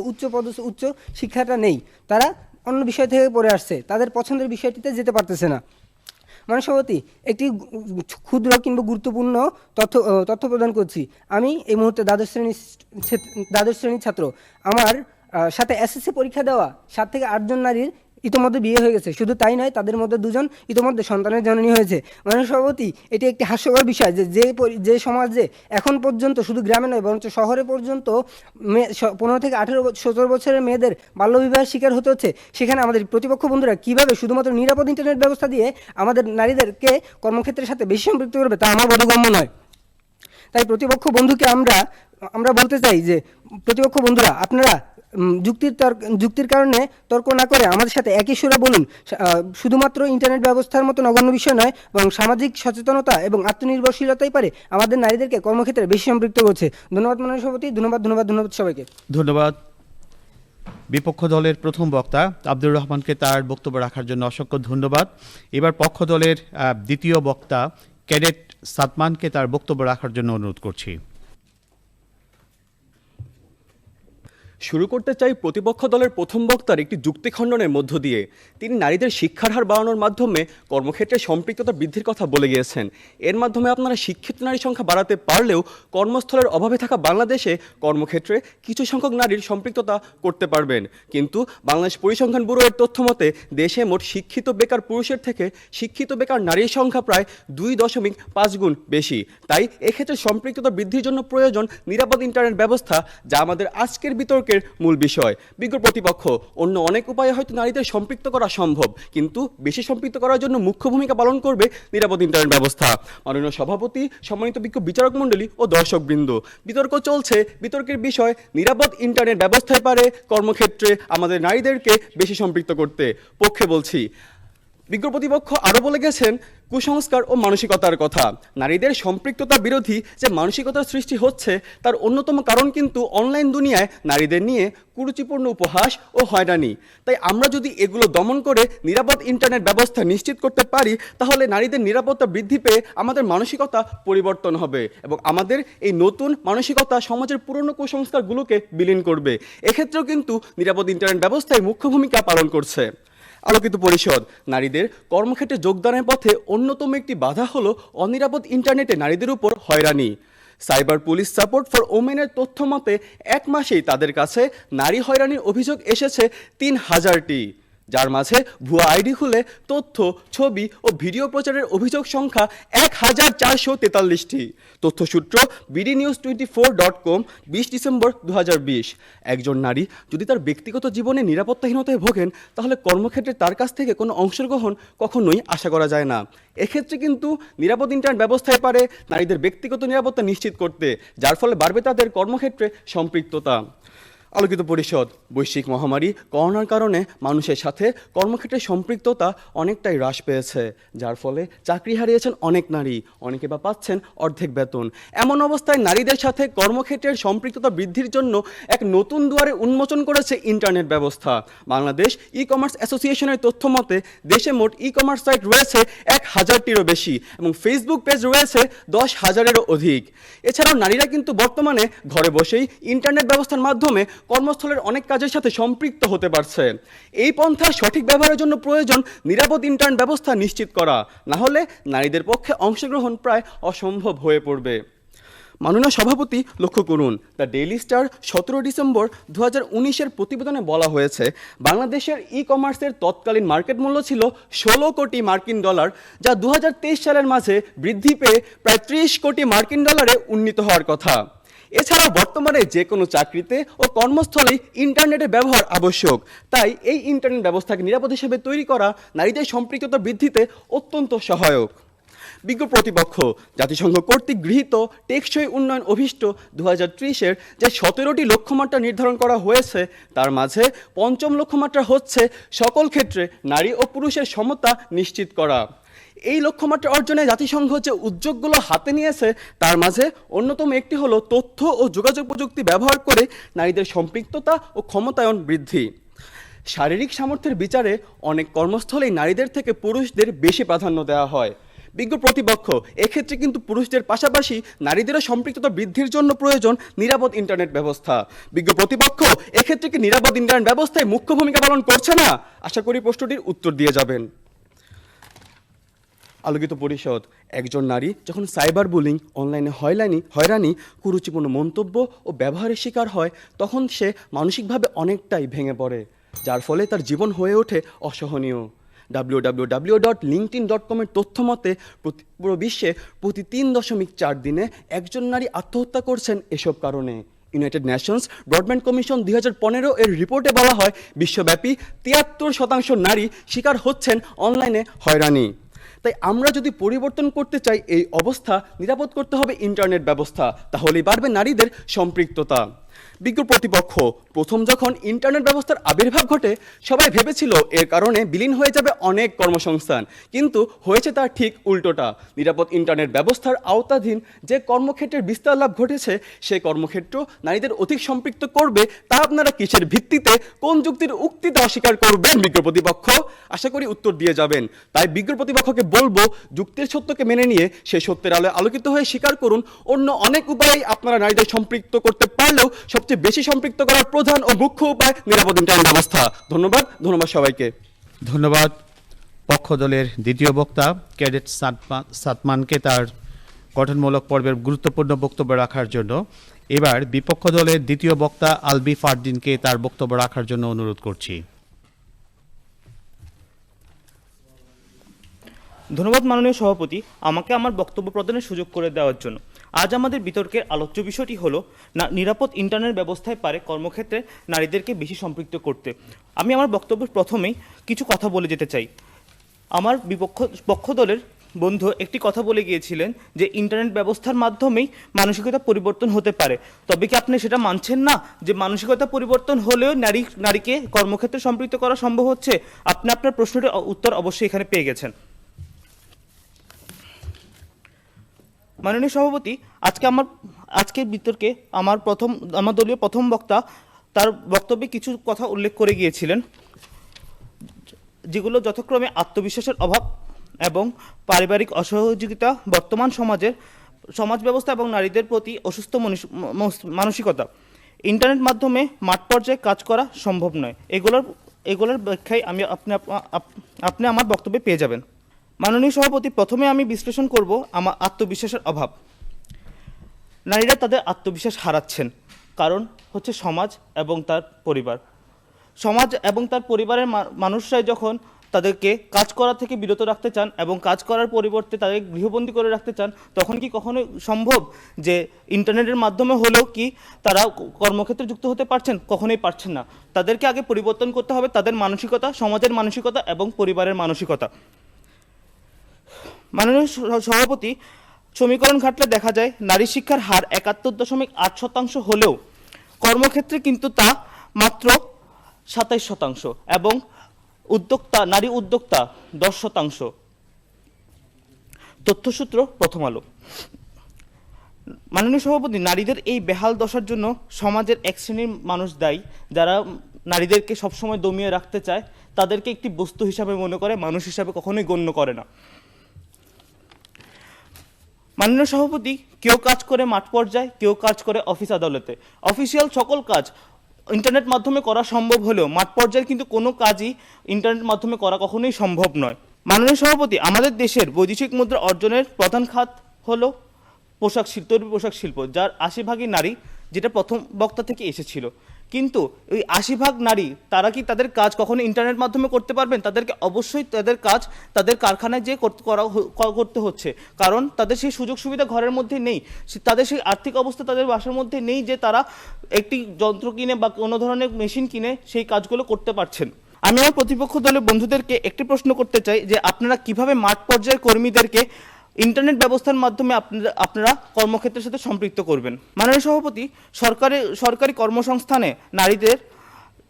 উচ্চ শিক্ষাটা নেই। তারা অন্য বিষয় থেকে পড়ে আসছে, তাদের পছন্দের বিষয়টিতে যেতে পারতেছে না। মাননীয় সভাপতি, একটি ক্ষুদ্র কিংবা গুরুত্বপূর্ণ তথ্য প্রদান করছি। আমি এই মুহূর্তে দ্বাদশ শ্রেণীর ছাত্র। আমার সাথে এসএসসি পরীক্ষা দেওয়া 7 থেকে 8 জন নারীর ইতোমধ্যে বিয়ে হয়ে গেছে। শুধু তাই নয়, তাদের মধ্যে 2 জন ইতোমধ্যে সন্তানের জননী হয়েছে। মাননীয় সভাপতি, এটি একটি হাস্যকর বিষয় যে সমাজে এখন পর্যন্ত শুধু গ্রামে নয় বরঞ্চ শহরে পর্যন্ত 15 থেকে 17 বছরের মেয়েদের বাল্যবিবাহের শিকার হতে হচ্ছে, সেখানে আমাদের প্রতিপক্ষ বন্ধুরা কীভাবে শুধুমাত্র নিরাপদ ইন্টারনেট ব্যবস্থা দিয়ে আমাদের নারীদেরকে কর্মক্ষেত্রের সাথে বেশি সম্পৃক্ত করবে, তা আমার বোধগম্য নয়। তাই প্রতিপক্ষ বন্ধুকে আমরা বলতে চাই যে, প্রতিপক্ষ বন্ধুরা, আপনারা যুক্তির কারণে তর্ক না করে আমাদের সাথে একই সুরে বলুন, শুধুমাত্র ইন্টারনেট ব্যবস্থার মতো নগণ্য বিষয় নয়, বরং সামাজিক সচেতনতা এবং আত্মনির্ভরশীলতাই পারে আমাদের নারীদেরকে কর্মক্ষেত্রে বেশি সম্পৃক্ত করছে। ধন্যবাদ মাননীয় সভাপতি, ধন্যবাদ সবাইকে। ধন্যবাদ। বিপক্ষ দলের প্রথম বক্তা আব্দুর রহমানকে তার বক্তব্য রাখার জন্য অসংখ্য ধন্যবাদ। এবার পক্ষ দলের দ্বিতীয় বক্তা ক্যাডেট সাদমানকে তার বক্তব্য রাখার জন্য অনুরোধ করছি। শুরু করতে চাই প্রতিপক্ষ দলের প্রথম বক্তার একটি যুক্তি খণ্ডনের মধ্য দিয়ে। তিনি নারীদের শিক্ষার হার বাড়ানোর মাধ্যমে কর্মক্ষেত্রে সম্পৃক্ততা বৃদ্ধির কথা বলে গিয়েছেন। এর মাধ্যমে আপনারা শিক্ষিত নারী সংখ্যা বাড়াতে পারলেও কর্মস্থলের অভাবে থাকা বাংলাদেশে কর্মক্ষেত্রে কিছু সংখ্যক নারীর সম্পৃক্ততা করতে পারবেন। কিন্তু বাংলাদেশ পরিসংখ্যান ব্যুরো এর তথ্য মতে দেশে মোট শিক্ষিত বেকার পুরুষের থেকে শিক্ষিত বেকার নারীর সংখ্যা প্রায় 2.5 গুণ বেশি। তাই এক্ষেত্রে সম্পৃক্ততা বৃদ্ধির জন্য প্রয়োজন নিরাপদ ইন্টারনেট ব্যবস্থা, যা আমাদের আজকের বিতর্কের বিতর্কের মূল বিষয়। বিজ্ঞ প্রতিপক্ষ অন্য অনেক উপায়ে হয়তো নারীদের সম্পৃক্ত করা সম্ভব, কিন্তু বেশি সম্পৃক্ত করার জন্য মুখ্য ভূমিকা পালন করবে নিরাপদ ইন্টারনেট ব্যবস্থা। মাননীয় সভাপতি, সম্মানিত বিজ্ঞ বিচারক মণ্ডলী ও দর্শকবৃন্দ, বিতর্ক চলছে। বিতর্কের বিষয় নিরাপদ ইন্টারনেট ব্যবস্থায় পারে কর্মক্ষেত্রে আমাদের নারীদেরকে বেশি সম্পৃক্ত করতে। পক্ষে বলছি। বিজ্ঞ প্রতিপক্ষ আরও বলে গেছেন কুসংস্কার ও মানসিকতার কথা। নারীদের সম্পৃক্ততা বিরোধী যে মানসিকতার সৃষ্টি হচ্ছে তার অন্যতম কারণ কিন্তু অনলাইন দুনিয়ায় নারীদের নিয়ে কুরুচিপূর্ণ উপহাস ও হয়রানি। তাই আমরা যদি এগুলো দমন করে নিরাপদ ইন্টারনেট ব্যবস্থা নিশ্চিত করতে পারি, তাহলে নারীদের নিরাপত্তা বৃদ্ধি পেয়ে আমাদের মানসিকতা পরিবর্তন হবে এবং আমাদের এই নতুন মানসিকতা সমাজের পুরনো কুসংস্কারগুলোকে বিলীন করবে। এক্ষেত্রেও কিন্তু নিরাপদ ইন্টারনেট ব্যবস্থায় মুখ্য ভূমিকা পালন করছে। আলোকিত পরিষদ, নারীদের কর্মক্ষেত্রে যোগদানের পথে অন্যতম একটি বাধা হলো অনিরাপদ ইন্টারনেটে নারীদের উপর হয়রানি। সাইবার পুলিশ সাপোর্ট ফর ওমেনের তথ্য মতে 1 মাসেই তাদের কাছে নারী হয়রানির অভিযোগ এসেছে 3000টি, যার মাঝে ভুয়া আইডি খুলে তথ্য, ছবি ও ভিডিও প্রচারের অভিযোগ সংখ্যা 1443টি। তথ্যসূত্র bdnews24.com 20 ডিসেম্বর 2020। একজন নারী যদি তার ব্যক্তিগত জীবনে নিরাপত্তাহীনতায় ভোগেন, তাহলে কর্মক্ষেত্রে তার কাছ থেকে কোনো অংশগ্রহণ কখনোই আশা করা যায় না। এক্ষেত্রে কিন্তু নিরাপদ ইন্টারনেট ব্যবস্থায় পারে নারীদের ব্যক্তিগত নিরাপত্তা নিশ্চিত করতে, যার ফলে বাড়বে তাদের কর্মক্ষেত্রে সম্পৃক্ততা। আলোকিত পরিষদ, বৈশ্বিক মহামারী করোনার কারণে মানুষের সাথে কর্মক্ষেত্রে সম্পৃক্ততা অনেকটাই হ্রাস পেয়েছে, যার ফলে চাকরি হারিয়েছেন অনেক নারী, অনেকে বা পাচ্ছেন অর্ধেক বেতন। এমন অবস্থায় নারীদের সাথে কর্মক্ষেত্রের সম্পৃক্ততা বৃদ্ধির জন্য এক নতুন দুয়ারে উন্মোচন করেছে ইন্টারনেট ব্যবস্থা। বাংলাদেশ ই কমার্স অ্যাসোসিয়েশনের তথ্য মতে দেশে মোট ই কমার্স সাইট রয়েছে 1000টিরও বেশি এবং ফেসবুক পেজ রয়েছে 10,000-এরও অধিক। এছাড়াও নারীরা কিন্তু বর্তমানে ঘরে বসেই ইন্টারনেট ব্যবস্থার মাধ্যমে কর্মস্থলের অনেক কাজের সাথে সম্পৃক্ত হতে পারছে। এই পন্থার সঠিক ব্যবহারের জন্য প্রয়োজন নিরাপদ ইন্টারনেট ব্যবস্থা নিশ্চিত করা, না হলে নারীদের পক্ষে অংশগ্রহণ প্রায় অসম্ভব হয়ে পড়বে। মাননীয় সভাপতি, লক্ষ্য করুন, দ্য ডেইলি স্টার 17 ডিসেম্বর 2019-এর প্রতিবেদনে বলা হয়েছে বাংলাদেশের ই কমার্সের তৎকালীন মার্কেট মূল্য ছিল 16 কোটি মার্কিন ডলার, যা 2023 সালের মাঝে বৃদ্ধি পেয়ে প্রায় 30 কোটি মার্কিন ডলারে উন্নীত হওয়ার কথা। এছাড়া বর্তমানে যে কোনো চাকরিতে ও কর্মস্থলেই ইন্টারনেটের ব্যবহার আবশ্যক। তাই এই ইন্টারনেট ব্যবস্থাকে নিরাপদ হিসেবে তৈরি করা নারীদের সম্পৃক্ততা বৃদ্ধিতে অত্যন্ত সহায়ক। বিজ্ঞ প্রতিপক্ষ, জাতিসংঘ কর্তৃক গৃহীত টেকসই উন্নয়ন অভিষ্ট 2030-এর যে 17টি লক্ষ্যমাত্রা নির্ধারণ করা হয়েছে, তার মাঝে 5ম লক্ষ্যমাত্রা হচ্ছে সকল ক্ষেত্রে নারী ও পুরুষের সমতা নিশ্চিত করা। এই লক্ষ্যমাত্রা অর্জনে জাতিসংঘ যে উদ্যোগগুলো হাতে নিয়েছে তার মাঝে অন্যতম একটি হলো তথ্য ও যোগাযোগ প্রযুক্তি ব্যবহার করে নারীদের সম্পৃক্ততা ও ক্ষমতায়ন বৃদ্ধি। শারীরিক সামর্থ্যের বিচারে অনেক কর্মস্থলেই নারীদের থেকে পুরুষদের বেশি প্রাধান্য দেওয়া হয়। বিজ্ঞ প্রতিপক্ষ, এক্ষেত্রে কিন্তু পুরুষদের পাশাপাশি নারীদেরও সম্পৃক্ততা বৃদ্ধির জন্য প্রয়োজন নিরাপদ ইন্টারনেট ব্যবস্থা। বিজ্ঞ প্রতিপক্ষ, এক্ষেত্রে কি নিরাপদ ইন্টারনেট ব্যবস্থায় মুখ্য ভূমিকা পালন করছে না? আশা করি প্রশ্নটির উত্তর দিয়ে যাবেন। আলোকিত পরিষদ, একজন নারী যখন সাইবার বুলিং, অনলাইনে হয়রানি, কুরুচিপূর্ণ মন্তব্য ও ব্যবহারের শিকার হয়, তখন সে মানসিকভাবে অনেকটাই ভেঙে পড়ে, যার ফলে তার জীবন হয়ে ওঠে অসহনীয়। www.linkedin.com-এর তথ্য মতে পুরো বিশ্বে প্রতি 3.4 দিনে একজন নারী আত্মহত্যা করছেন এসব কারণে। ইউনাইটেড নেশনস ব্রডব্যান্ড কমিশন 2015-এর রিপোর্টে বলা হয় বিশ্বব্যাপী 73% নারী শিকার হচ্ছেন অনলাইনে হয়রানি। তাই আমরা যদি পরিবর্তন করতে চাই এই অবস্থা, নিরাপদ করতে হবে ইন্টারনেট ব্যবস্থা, তাহলেই বাড়বে নারীদের সম্পৃক্ততা। বিজ্ঞ প্রতিপক্ষ, প্রথম যখন ইন্টারনেট ব্যবস্থার আবির্ভাব ঘটে সবাই ভেবেছিল এর কারণে বিলীন হয়ে যাবে অনেক কর্মসংস্থান, কিন্তু হয়েছে তার ঠিক উল্টোটা। নিরাপদ ইন্টারনেট ব্যবস্থার আওতাধীন যে কর্মক্ষেত্রের বিস্তার লাভ ঘটেছে সেই কর্মক্ষেত্র নারীদের অধিক সম্পৃক্ত করবে। তা আপনারা কিসের ভিত্তিতে, কোন যুক্তির উক্তিতে অস্বীকার করবেন বিজ্ঞ প্রতিপক্ষ? আশা করি উত্তর দিয়ে যাবেন। তাই বিজ্ঞ প্রতিপক্ষকে বলবো, যুক্তির সত্যকে মেনে নিয়ে সেই সত্যের আলোয় আলোকিত হয়ে স্বীকার করুন অন্য অনেক উপায়েই আপনারা নারীদের সম্পৃক্ত করতে পারলেও সবচেয়ে বেশি সম্পৃক্ত করার প্রধান ও মুখ্য উপায় নিরাপদ ইন্টারনেট ব্যবস্থা। ধন্যবাদ সবাইকে। ধন্যবাদ পক্ষ দলের দ্বিতীয় বক্তা ক্যাডেট সাতমানকে তার গঠনমূলক পর্বের গুরুত্বপূর্ণ বক্তব্য রাখার জন্য। এবার বিপক্ষ দলের দ্বিতীয় বক্তা আলবি ফারদিনকে তার বক্তব্য রাখার জন্য অনুরোধ করছি। ধন্যবাদ মাননীয় সভাপতি, আমাকে আমার বক্তব্য প্রদানের সুযোগ করে দেওয়ার জন্য। আজ আমাদের বিতর্কের আলোচ্য বিষয়টি হলো নিরাপদ ইন্টারনেট ব্যবস্থায় পারে কর্মক্ষেত্রে নারীদেরকে বেশি সম্পৃক্ত করতে। আমি আমার বক্তব্যের প্রথমেই কিছু কথা বলে যেতে চাই। আমার পক্ষ দলের বন্ধু একটি কথা বলে গিয়েছিলেন যে ইন্টারনেট ব্যবস্থার মাধ্যমেই মানসিকতা পরিবর্তন হতে পারে। তবে কি আপনি সেটা মানছেন না যে মানসিকতা পরিবর্তন হলেও নারীকে কর্মক্ষেত্রে সম্পৃক্ত করা সম্ভব হচ্ছে? আপনি আপনার প্রশ্নটির উত্তর অবশ্যই এখানে পেয়ে গেছেন। মাননীয় সভাপতি, আজকের বিতর্কে আমার দলীয় প্রথম বক্তা তার বক্তব্যে কিছু কথা উল্লেখ করে গিয়েছিলেন, যেগুলো যথাক্রমে আত্মবিশ্বাসের অভাব এবং পারিবারিক অসহযোগিতা, বর্তমান সমাজ ব্যবস্থা এবং নারীদের প্রতি অসুস্থ মানসিকতা, ইন্টারনেট মাধ্যমে মাঠ পর্যায়ে কাজ করা সম্ভব নয়, এগুলোর ব্যাখ্যায় আপনি আমার বক্তব্যে পেয়ে যাবেন। মাননীয় সভাপতি, প্রথমে আমি বিশ্লেষণ করব আমার আত্মবিশ্বাসের অভাব। নারীরা তাদের আত্মবিশ্বাস হারাচ্ছেন, কারণ হচ্ছে সমাজ এবং তার পরিবার। সমাজ এবং তার পরিবারের মানুষরাই যখন তাদেরকে কাজ করা থেকে বিরত রাখতে চান এবং কাজ করার পরিবর্তে তাদের গৃহবন্দী করে রাখতে চান, তখন কি কখনোই সম্ভব যে ইন্টারনেটের মাধ্যমে হলেও কি তারা কর্মক্ষেত্রে যুক্ত হতে পারছেন? কখনোই পারছেন না। তাদেরকে আগে পরিবর্তন করতে হবে তাদের মানসিকতা, সমাজের মানসিকতা এবং পরিবারের মানসিকতা। মাননীয় সভাপতি, সমীকরণ ঘাটলে দেখা যায় নারী শিক্ষার হার ৭১.৮% হলেও কর্মক্ষেত্রে কিন্তু তা মাত্র ২৭% এবং নারী উদ্যোক্তা ১০%। তথ্যসূত্র প্রথম আলো। মাননীয় সভাপতি, নারীদের এই বেহাল দশার জন্য সমাজের এক শ্রেণীর মানুষ দায়ী, যারা নারীদেরকে সবসময় দমিয়ে রাখতে চায়, তাদেরকে একটি বস্তু হিসাবে মনে করে, মানুষ হিসাবে কখনোই গণ্য করে না। মাননীয় সভাপতি, কেউ কাজ করে মাঠ পর্যায়ে, কেউ কাজ করে অফিস আদালতে। অফিসিয়াল সকল কাজ ইন্টারনেট মাধ্যমে করা সম্ভব হলেও মাঠ পর্যায়ে কিন্তু কোনো কাজই ইন্টারনেট মাধ্যমে করা কখনোই সম্ভব নয়। মাননীয় সভাপতি, আমাদের দেশের বৈদেশিক মুদ্রা অর্জনের প্রধান খাত হলো তৈরি পোশাক শিল্প, যার ৮০% নারী, যেটা প্রথম বক্তা থেকে এসেছিল। কিন্তু ওই ৮০% নারী, তারা কি তাদের কাজ কখনো ইন্টারনেট মাধ্যমে করতে পারবেন? তাদেরকে অবশ্যই তাদের কাজ তাদের কারখানায় যেয়ে করতে হচ্ছে, কারণ তাদের সেই সুযোগ সুবিধা ঘরের মধ্যে নেই, তাদের সেই আর্থিক অবস্থা তাদের বাসার মধ্যে নেই যে তারা একটি যন্ত্র কিনে বা কোনো ধরনের মেশিন কিনে সেই কাজগুলো করতে পারছেন। আমি আমার প্রতিপক্ষ দলের বন্ধুদেরকে একটি প্রশ্ন করতে চাই যে আপনারা কিভাবে মাঠ পর্যায়ের কর্মীদেরকে ইন্টারনেট ব্যবস্থার মাধ্যমে আপনারা কর্মক্ষেত্রের সাথে সম্পৃক্ত করবেন? মাননীয় সভাপতি, সরকারি কর্মসংস্থানে নারীদের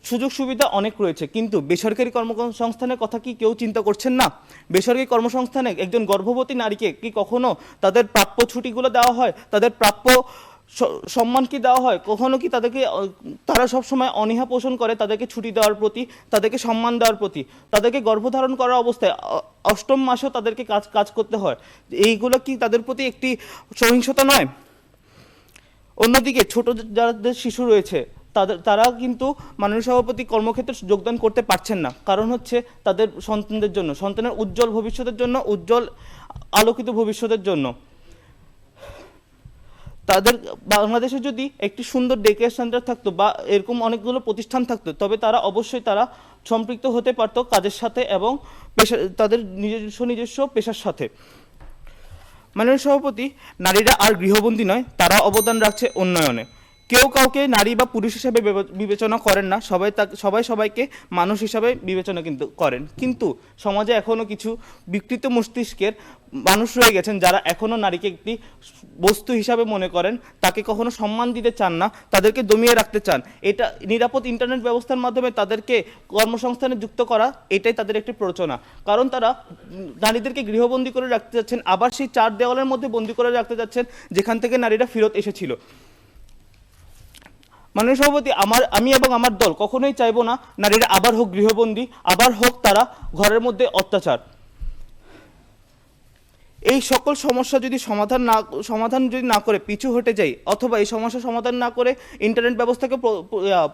সুযোগ সুবিধা অনেক রয়েছে, কিন্তু বেসরকারি কর্মসংস্থানের কথা কি কেউ চিন্তা করছেন না? বেসরকারি কর্মসংস্থানে একজন গর্ভবতী নারীকে কি কখনো তাদের প্রাপ্য ছুটিগুলো দেওয়া হয়? তাদের প্রাপ্য সম্মান কি দেওয়া হয়? কখনো কি তারা সবসময় অনীহা পোষণ করে তাদেরকে ছুটি দেওয়ার প্রতি, তাদেরকে সম্মান দেওয়ার প্রতি? তাদেরকে গর্ভধারণ করার অবস্থায় ৮ম মাসেও তাদেরকে কাজ করতে হয়। এইগুলো কি তাদের প্রতি একটি সহিংসতা নয়? অন্যদিকে ছোট যাদের শিশু রয়েছে, তারা কিন্তু মাননীয় সভাপতি কর্মক্ষেত্রে যোগদান করতে পারছেন না, কারণ হচ্ছে তাদের সন্তানদের জন্য, সন্তানের উজ্জ্বল ভবিষ্যতের জন্য, উজ্জ্বল আলোকিত ভবিষ্যতের জন্য। বাংলাদেশে যদি একটি সুন্দর ডে কেয়ার সেন্টার থাকতো বা এরকম অনেকগুলো প্রতিষ্ঠান থাকতো, তবে তারা অবশ্যই সম্পৃক্ত হতে পারতো কাজের সাথে এবং তাদের নিজস্ব পেশার সাথে। মাননীয় সভাপতি, নারীরা আর গৃহবন্দী নয়, তারা অবদান রাখছে উন্নয়নে। কেউ কাউকে নারী বা পুরুষ হিসাবে বিবেচনা করেন না, সবাই সবাইকে মানুষ হিসাবে বিবেচনা কিন্তু করেন। কিন্তু সমাজে এখনও কিছু বিকৃত মস্তিষ্কের মানুষ রয়ে গেছেন, যারা এখনও নারীকে একটি বস্তু হিসাবে মনে করেন, তাকে কখনো সম্মান দিতে চান না, তাদেরকে দমিয়ে রাখতে চান। এটা নিরাপদ ইন্টারনেট ব্যবস্থার মাধ্যমে তাদেরকে কর্মসংস্থানে যুক্ত করা, এটাই তাদের একটি প্ররোচনা। কারণ তারা নারীদেরকে গৃহবন্দী করে রাখতে যাচ্ছেন, আবার সেই 4 দেওয়ালের মধ্যে বন্দী করে রাখতে যাচ্ছেন যেখান থেকে নারীরা ফেরত এসেছিল। মাননীয় সভাপতি, আমি এবং আমার দল কখনোই চাইবো না নারীরা আবার হোক গৃহবন্দী, আবার হোক তারা ঘরের মধ্যে অত্যাচার। এই সকল সমস্যা যদি সমাধান যদি না করে পিছু হটে যাই, অথবা এই সমস্যা সমাধান না করে ইন্টারনেট ব্যবস্থাকে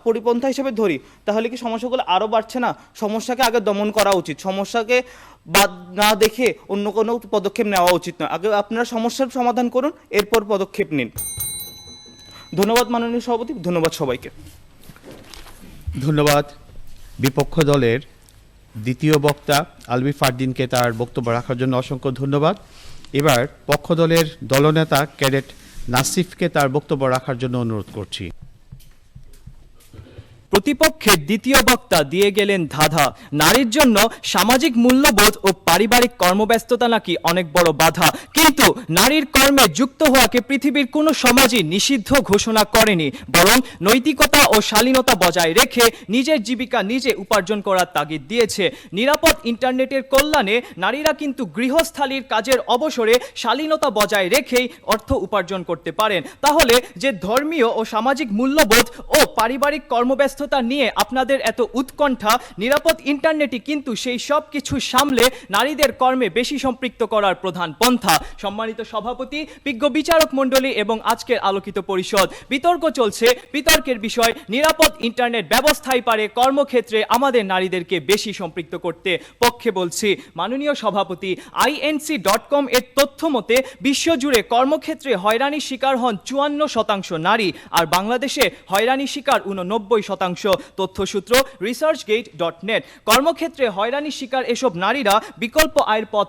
পরিপন্থা হিসেবে ধরি, তাহলে কি সমস্যাগুলো আরও বাড়ছে না? সমস্যাকে আগে দমন করা উচিত, সমস্যাকে বাদ না দেখে অন্য কোনো পদক্ষেপ নেওয়া উচিত নয়। আগে আপনারা সমস্যার সমাধান করুন, এরপর পদক্ষেপ নিন। ধন্যবাদ মাননীয় সভাপতি, ধন্যবাদ সবাইকে। ধন্যবাদ বিপক্ষ দলের দ্বিতীয় বক্তা আলবি ফারদিনকে তার বক্তব্য রাখার জন্য অসংখ্য ধন্যবাদ। এবার পক্ষ দলের দলনেতা ক্যাডেট নাসিফকে তার বক্তব্য রাখার জন্য অনুরোধ করছি। প্রতিপক্ষের দ্বিতীয় বক্তা দিয়ে গেলেন ধাঁধা। নারীর জন্য সামাজিক মূল্যবোধ ও পারিবারিক কর্মব্যস্ততা নাকি অনেক বড় বাধা, কিন্তু নারীর কর্মে যুক্ত হওয়াকে পৃথিবীর কোনো সমাজই নিষিদ্ধ ঘোষণা করেনি, বরং নৈতিকতা ও শালীনতা বজায় রেখে নিজের জীবিকা নিজে উপার্জন করার তাগিদ দিয়েছে। নিরাপদ ইন্টারনেটের কল্যাণে নারীরা কিন্তু গৃহস্থালীর কাজের অবসরে শালীনতা বজায় রেখেই অর্থ উপার্জন করতে পারেন। তাহলে যে ধর্মীয় ও সামাজিক মূল্যবোধ ও পারিবারিক কর্মব্যস্ততা নিয়ে আপনাদের এত উৎকণ্ঠা, নিরাপদ ইন্টারনেটই কিন্তু সেই সব কিছু সামলে নারীদের কর্মে বেশি সম্পৃক্ত করার প্রধান পন্থা। সম্মানিত সভাপতি, বিজ্ঞ বিচারক মণ্ডলী এবং আজকের আলোকিত পরিষদ, বিতর্ক চলছে। বিতর্কের বিষয়, নিরাপদ ইন্টারনেট ব্যবস্থাই পারে কর্মক্ষেত্রে আমাদের নারীদেরকে বেশি সম্পৃক্ত করতে। পক্ষে বলছি মাননীয় সভাপতি, INC.com এর তথ্য মতে বিশ্বজুড়ে কর্মক্ষেত্রে হয়রানির শিকার হন 54% নারী, আর বাংলাদেশে হয়রানির শিকার 89%। তথ্যসূত্র researchgate.net। কর্মক্ষেত্রে হয়রানির শিকার এসব নারীরা বিকল্প আয়ের পথ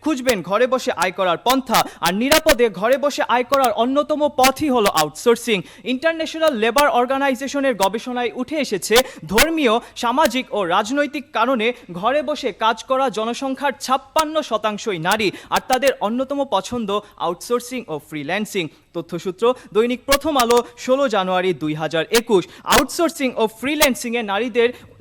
খুঁজবেন ঘরে বসে আয় করার পন্থা, আর নিরাপদে ঘরে বসে আয় করার অন্যতম পথই হলো আউটসোর্সিং। ইন্টারন্যাশনাল লেবার অর্গানাইজেশনের গবেষণায় উঠে এসেছে, ধর্মীয়, সামাজিক ও রাজনৈতিক কারণে ঘরে বসে কাজ করা জনসংখ্যার 56%ই নারী, আর তাদের অন্যতম পছন্দ আউটসোর্সিং ও ফ্রিল্যান্সিং। তথ্যসূত্র দৈনিক প্রথম আলো, 16 জানুয়ারি 2021। আউটসোর্সিং ও ফ্রিল্যান্সিংয়ে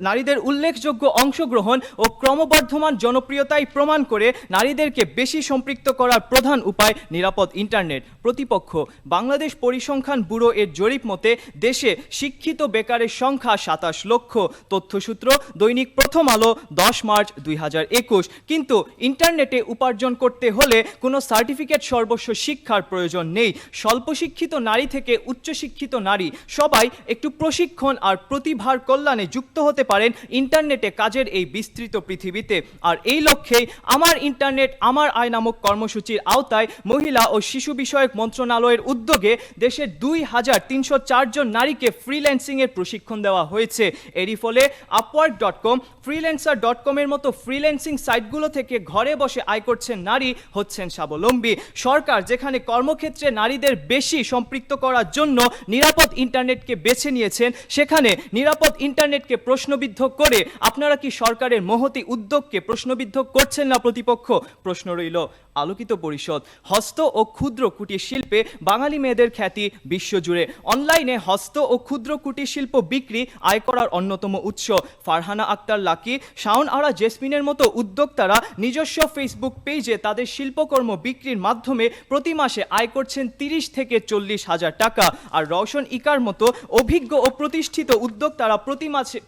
নারীদের উল্লেখযোগ্য অংশগ্রহণ ও ক্রমবর্ধমান জনপ্রিয়তাই প্রমাণ করে নারীদেরকে বেশি সম্পৃক্ত করার প্রধান উপায় নিরাপদ ইন্টারনেট। প্রতিপক্ষ, বাংলাদেশ পরিসংখ্যান ব্যুরো এর জরিপ মতে দেশে শিক্ষিত বেকারের সংখ্যা 27 লক্ষ। তথ্যসূত্র দৈনিক প্রথম আলো, 10 মার্চ 2021। কিন্তু ইন্টারনেটে উপার্জন করতে হলে কোনো সার্টিফিকেট সর্বস্ব শিক্ষার প্রয়োজন নেই। স্বল্প শিক্ষিত নারী থেকে উচ্চশিক্ষিত নারী সবাই একটু প্রশিক্ষণ আর প্রতিভার কল্যাণে যুক্ত হতে পারেন ইন্টারনেটে কাজের এই বিস্তৃত পৃথিবীতে। আর এই লক্ষ্যেই আমার ইন্টারনেট আমার আয় নামক কর্মসূচির আওতায় মহিলা ও শিশু বিষয়ক মন্ত্রণালয়ের উদ্যোগে দেশের 2304 জন নারীকে ফ্রিল্যান্সিং এর প্রশিক্ষণ দেওয়া হয়েছে। এরই ফলে upwork.com, freelancer.com এর মতো ফ্রিল্যান্সিং সাইটগুলো থেকে ঘরে বসে আয় করছেন নারী, হচ্ছেন স্বাবলম্বী। সরকার যেখানে কর্মক্ষেত্রে নারীদের বেশি সম্পৃক্ত করার জন্য নিরাপদ ইন্টারনেটকে বেছে নিয়েছেন, সেখানে নিরাপদ ইন্টারনেটকে প্রশ্নবিদ্ধ করে আপনারা কি সরকারের মহতী উদ্যোগকে প্রশ্নবিদ্ধ করছেন না প্রতিপক্ষ? প্রশ্ন রইল। আলোকিত পরিষদ, হস্ত ও ক্ষুদ্র কুটির শিল্পে বাঙালি মেয়েদের খ্যাতি বিশ্বজুড়ে। অনলাইনে হস্ত ও ক্ষুদ্র কুটির শিল্প বিক্রি আয় করার অন্যতম উৎস। ফারহানা আক্তার লাকি, শাওন আরা জেসমিনের মতো উদ্যোক্তারা নিজস্ব ফেসবুক পেজে তাদের শিল্পকর্ম বিক্রির মাধ্যমে প্রতি মাসে আয় করছেন 30 থেকে 40 হাজার টাকা। আর রওশন ইকার মতো অভিজ্ঞ ও প্রতিষ্ঠিত উদ্যোক্তারা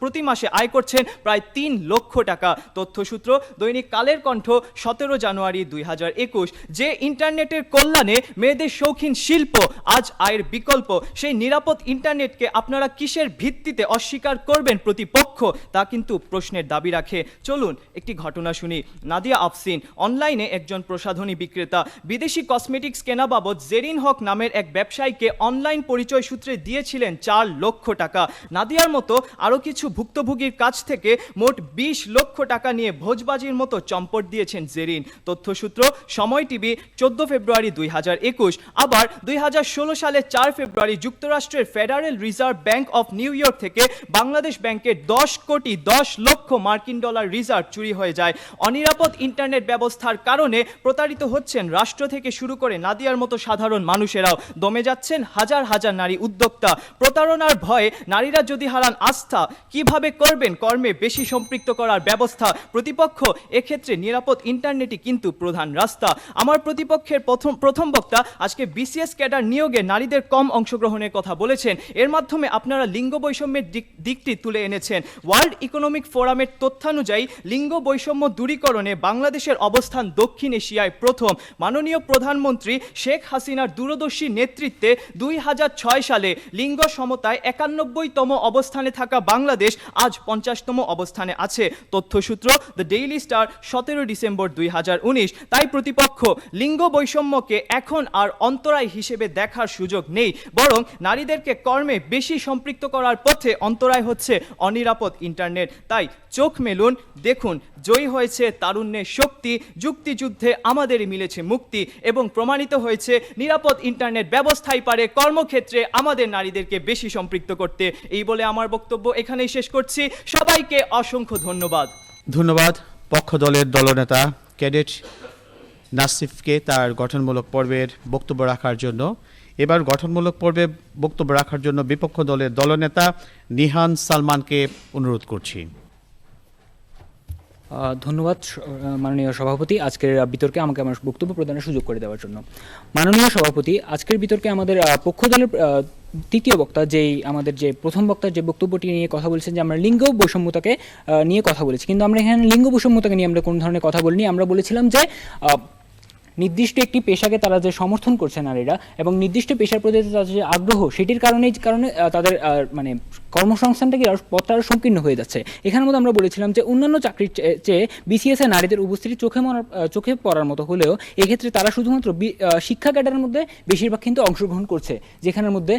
প্রতি মাসে আয় করছেন প্রায় 3 লক্ষ টাকা। তথ্যসূত্র দৈনিক কালের কণ্ঠ, 17 জানুয়ারি 2021। যে ইন্টারনেটের কল্যাণে মেয়েদের শৌখিন শিল্প আজ আয়ের বিকল্প, সেই নিরাপদ ইন্টারনেটকে আপনারা কিসের ভিত্তিতে অস্বীকার করবেন প্রতিপক্ষ? তা কিন্তু প্রশ্নের দাবি রাখে। চলুন একটি ঘটনা শুনি। নাদিয়া আফসিন অনলাইনে একজন প্রসাধনী বিক্রেতা। বিদেশি কসমেটিক্স কেনা বাবদ জেরিন হক নামের এক ব্যবসায়ীকে অনলাইন পরিচয় সূত্রে দিয়েছিলেন 4 লক্ষ টাকা। নাদিয়ার মতো আরও কিছু ভুক্তভোগীর কাছ থেকে মোট 20 লক্ষ টাকা নিয়ে ভোজবাজির মতো চম্পট দিয়েছেন জেরিন। তথ্যসূত্র সময় টিভি, 14 ফেব্রুয়ারি 2021। আবার 2016 সালে 4 ফেব্রুয়ারি যুক্তরাষ্ট্রের federal reserve bank of new York থেকে বাংলাদেশ ব্যাংকের 10 কোটি 10 লক্ষ মার্কিন ডলার রিজার্ভ চুরি হয়ে যায়। অনিরাপদ ইন্টারনেট ব্যবস্থার কারণে প্রতারিত হচ্ছেন রাষ্ট্র থেকে শুরু করে নাদিয়ার মতো সাধারণ মানুষেরাও। দমে যাচ্ছেন হাজার হাজার নারী উদ্যোক্তা। প্রতারণার ভয়ে নারীরা যদি হারান আস্থা, কিভাবে করবেন কর্মে বেশি সম্পৃক্ত করার ব্যবস্থা? প্রতিপক্ষ, এক্ষেত্রে নিরাপদ ইন্টারনেটই কিন্তু প্রধান রাস্তা। আমার প্রতিপক্ষের প্রথম বক্তা আজকে বিসিএস ক্যাডার নিয়োগে নারীদের কম অংশগ্রহণের কথা বলেছেন। এর মাধ্যমে আপনারা লিঙ্গ বৈষম্যের দিকটি তুলে এনেছেন। ওয়ার্ল্ড ইকোনমিক ফোরামের তথ্যানুযায়ী লিঙ্গ বৈষম্য দূরীকরণে বাংলাদেশের অবস্থান দক্ষিণ এশিয়ায় প্রথম। মাননীয় প্রধানমন্ত্রী শেখ হাসিনার দূরদর্শী নেতৃত্বে 2006 সালে লিঙ্গ সমতায় 91তম অবস্থানে থাকা বাংলাদেশ আজ 50তম অবস্থানে আছে। তথ্যসূত্র দ্য ডেইলি স্টার, 17 ডিসেম্বর 2019। তাই প্রতিপক্ষ, লিঙ্গ বৈষম্যকে এখন আর অন্তরায় হিসেবে দেখার সুযোগ নেই, বরং নারীদেরকে কর্মে বেশি সম্পৃক্ত করার পথে অন্তরায় হচ্ছে অনিরাপদ ইন্টারনেট। তাই চোখ মেলুন, দেখুন জয়ী হয়েছে তারুণ্যের শক্তি, যুক্তিযুদ্ধে আমাদেরই মিলেছে মুক্তি এবং প্রমাণিত হয়েছে নিরাপদ ইন্টারনেট ব্যবস্থাই পারে কর্মক্ষেত্রে আমাদের নারীদেরকে বেশি সম্পৃক্ত করতে। এই বলে আমার বক্তব্য এখানেই শেষ করছি। সবাইকে অসংখ্য ধন্যবাদ। ধন্যবাদ পক্ষ দলের দলনেতা ক্যাডেট নাসিফকে তার গঠনমূলক পর্বের বক্তব্য রাখার জন্য। এবার গঠনমূলক পর্বে বক্তব্য রাখার জন্য বিপক্ষ দলের দলনেতা নিহান সালমানকে অনুরোধ করছি। ধন্যবাদ মাননীয় সভাপতি, আজকের বিতর্কে আমাকে আমার বক্তব্য প্রদানের সুযোগ করে দেওয়ার জন্য। মাননীয় সভাপতি, আজকের বিতর্কে আমাদের পক্ষ দলের তৃতীয় বক্তা আমাদের যে প্রথম বক্তার যে বক্তব্যটি নিয়ে কথা বলছেন যে আমরা লিঙ্গ বৈষম্যতাকে নিয়ে কথা বলেছি, কিন্তু আমরা এখানে লিঙ্গ বৈষম্যতাকে নিয়ে আমরা কোনো ধরনের কথা বলিনি। আমরা বলেছিলাম যে নির্দিষ্ট একটি পেশাকে তারা যে সমর্থন করছে নারীরা এবং নির্দিষ্ট পেশার প্রতি তাদের যে আগ্রহ সেটির কারণে তাদের মানে কর্মসংস্থানটাকে পথটা আরও সংকীর্ণ হয়ে যাচ্ছে। এখানের মধ্যে আমরা বলেছিলাম যে অন্যান্য চাকরির চেয়ে বিসিএসে নারীদের উপস্থিতি চোখে পড়ার মতো হলেও এক্ষেত্রে তারা শুধুমাত্র শিক্ষা ক্যাডারের মধ্যে বেশিরভাগ কিন্তু অংশগ্রহণ করছে, যেখানের মধ্যে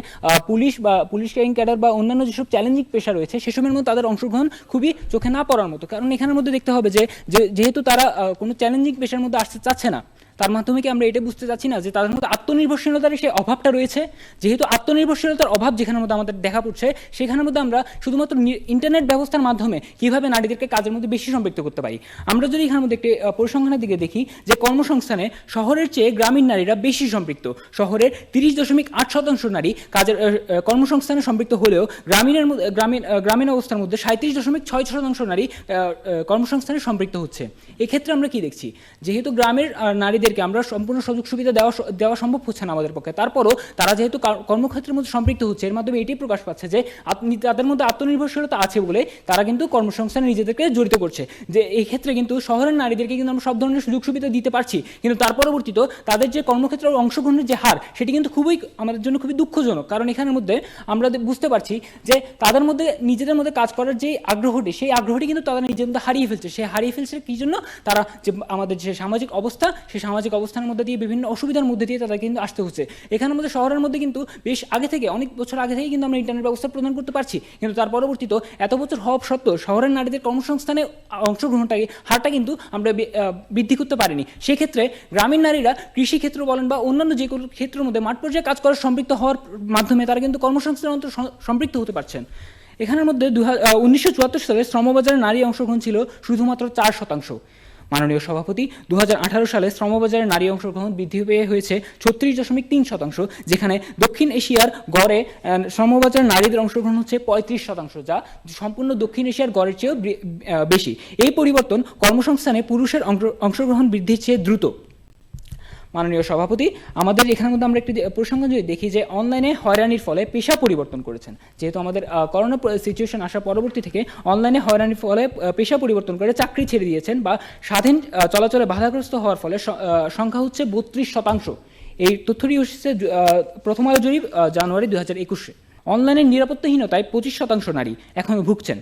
পুলিশ বা পুলিশ ট্রেনিং ক্যাডার বা অন্যান্য যেসব চ্যালেঞ্জিং পেশা রয়েছে সেসবের মধ্যে তাদের অংশগ্রহণ খুবই চোখে না পড়ার মতো। কারণ এখানের মধ্যে দেখতে হবে যে যেহেতু তারা কোনো চ্যালেঞ্জিং পেশার মধ্যে আসতে চাচ্ছে না, তার মাধ্যমে কি আমরা এটা বুঝতে চাচ্ছি না যে তাদের মধ্যে আত্মনির্ভরশীলতার সেই অভাবটা রয়েছে? যেহেতু আত্মনির্ভরশীলতার অভাব যেখানের মধ্যে আমাদের দেখা পড়ছে, সেখানের মধ্যে আমরা শুধুমাত্র ইন্টারনেট ব্যবস্থার মাধ্যমে কিভাবে নারীদেরকে কাজের মধ্যে বেশি সম্পৃক্ত করতে পারি। আমরা যদি এখানের মধ্যে একটি পরিসংখ্যানের দিকে দেখি যে কর্মসংস্থানে শহরের চেয়ে গ্রামীণ নারীরা বেশি সম্পৃক্ত। শহরের 30.8% নারী কাজের কর্মসংস্থানে সম্পৃক্ত হলেও গ্রামীণ অবস্থার মধ্যে 37.6% নারী কর্মসংস্থানে সম্পৃক্ত হচ্ছে। এক্ষেত্রে আমরা কি দেখছি, যেহেতু গ্রামের নারীদেরকে আমরা সম্পূর্ণ সুযোগ সুবিধা দেওয়া সম্ভব হচ্ছে না আমাদের পক্ষে, তারপরও তারা যেহেতু কর্মক্ষেত্রের মধ্যে সম্পৃক্ত হচ্ছে, এর মাধ্যমে এটি প্রকাশ পাচ্ছে যে তাদের মধ্যে আত্মনির্ভরশীলতা আছে বলে তারা কিন্তু কর্মসংস্থানে নিজেদেরকে জড়িত করছে। যে এই ক্ষেত্রে কিন্তু শহরের নারীদেরকে কিন্তু আমরা সব ধরনের সুযোগ সুবিধা দিতে পারছি, কিন্তু তার পরবর্তীতে তাদের যে কর্মক্ষেত্রে অংশগ্রহণের যে হার সেটি কিন্তু আমাদের জন্য খুবই দুঃখজনক। কারণ এখানের মধ্যে আমরা বুঝতে পারছি যে তাদের মধ্যে নিজেদের মধ্যে কাজ করার যে আগ্রহটি, সেই আগ্রহটি কিন্তু তারা নিজেদের মধ্যে হারিয়ে ফেলছে। সেই হারিয়ে ফেলছে কি জন্য? তারা যে আমাদের যে সামাজিক অবস্থা, সেই সামাজিক অবস্থানের মধ্যে দিয়ে বিভিন্ন অসুবিধার মধ্যে দিয়ে তাদের কিন্তু আসতে হচ্ছে। এখানের মধ্যে শহরের মধ্যে কিন্তু বেশ আগে থেকে, অনেক বছর আগে থেকে কিন্তু আমরা ইন্টারনেট ব্যবস্থা প্রদান করতে পারছি, কিন্তু তার পরবর্তীতে এত বছর হওয়া সত্ত্বেও শহরের নারীদের কর্মসংস্থানে অংশগ্রহণটাকে হারটা কিন্তু আমরা বৃদ্ধি করতে পারিনি। সেক্ষেত্রে গ্রামীণ নারীরা কৃষিক্ষেত্র বলেন বা অন্যান্য যে কোনো ক্ষেত্রের মধ্যে মাঠ পর্যায়ে কাজ করার সম্পৃক্ত হওয়ার মাধ্যমে তারা কিন্তু কর্মসংস্থানের অন্তর সম্পৃক্ত হতে পারছেন। এখানের মধ্যে 1974 সালে শ্রমবাজারে নারী অংশগ্রহণ ছিল শুধুমাত্র 4%। মাননীয় সভাপতি, 2018 সালে শ্রমবাজারে নারী অংশগ্রহণ বৃদ্ধি পেয়ে হয়েছে 36.3%, যেখানে দক্ষিণ এশিয়ার গড়ে শ্রমবাজারে নারীদের অংশগ্রহণ হচ্ছে 35%, যা সম্পূর্ণ দক্ষিণ এশিয়ার গড়ের চেয়েও বেশি। এই পরিবর্তন কর্মসংস্থানে পুরুষের অংশগ্রহণ বৃদ্ধির চেয়ে দ্রুত। মাননীয় সভাপতি, আমাদের এখানের মধ্যে আমরা একটি প্রসঙ্গ যদি দেখি যে অনলাইনে হয়রানির ফলে পেশা পরিবর্তন করেছেন। যেহেতু আমাদের করোনা সিচুয়েশন আসার পরবর্তী থেকে অনলাইনে হয়রানির ফলে পেশা পরিবর্তন করে চাকরি ছেড়ে দিয়েছেন বা স্বাধীন চলাচলে বাধাগ্রস্ত হওয়ার ফলে সংখ্যা হচ্ছে 32%। এই তথ্যটি এসেছে প্রথম আলো জরিপ জানুয়ারি 2021-এ। অনলাইনের নিরাপত্তাহীনতায় 25% নারী এখনও ভুগছেন।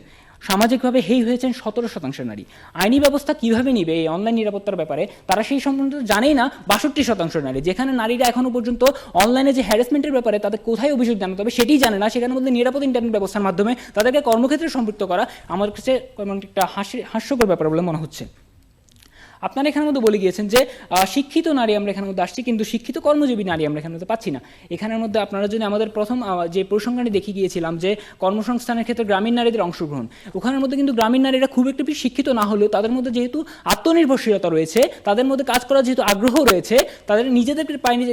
সামাজিকভাবে হেয় হয়েছেন 17% নারী। আইনি ব্যবস্থা কিভাবে নিবে এই অনলাইন নিরাপত্তার ব্যাপারে তারা সেই সম্বন্ধে জানেই না 62% নারী। যেখানে নারীরা এখনো পর্যন্ত অনলাইনে যে হ্যারাসমেন্টের ব্যাপারে তাদের কোথায় অভিযোগ জানাতে হবে সেটিই জানে না, সেখানের মধ্যে নিরাপদ ইন্টারনেট ব্যবস্থার মাধ্যমে তাদেরকে কর্মক্ষেত্রে সম্পৃক্ত করা আমার কাছে একটা হাস্যকর ব্যাপার বলে মনে হচ্ছে। আপনারা এখানের মধ্যে বলে গিয়েছেন যে শিক্ষিত নারী আমরা এখানের মধ্যে আসছি, কিন্তু শিক্ষিত কর্মজীবী নারী আমরা এখানের মধ্যে পাচ্ছি না। এখানের মধ্যে আপনারা যদি আমাদের প্রথম যে পরিসংখ্যানে দেখে গিয়েছিলাম যে কর্মসংস্থানের ক্ষেত্রে গ্রামীণ নারীদের অংশগ্রহণ, ওখানের মধ্যে কিন্তু গ্রামীণ নারীরা খুব একটু শিক্ষিত না হলেও তাদের মধ্যে যেহেতু আত্মনির্ভরশীলতা রয়েছে, তাদের মধ্যে কাজ করার যেহেতু আগ্রহ রয়েছে, তাদের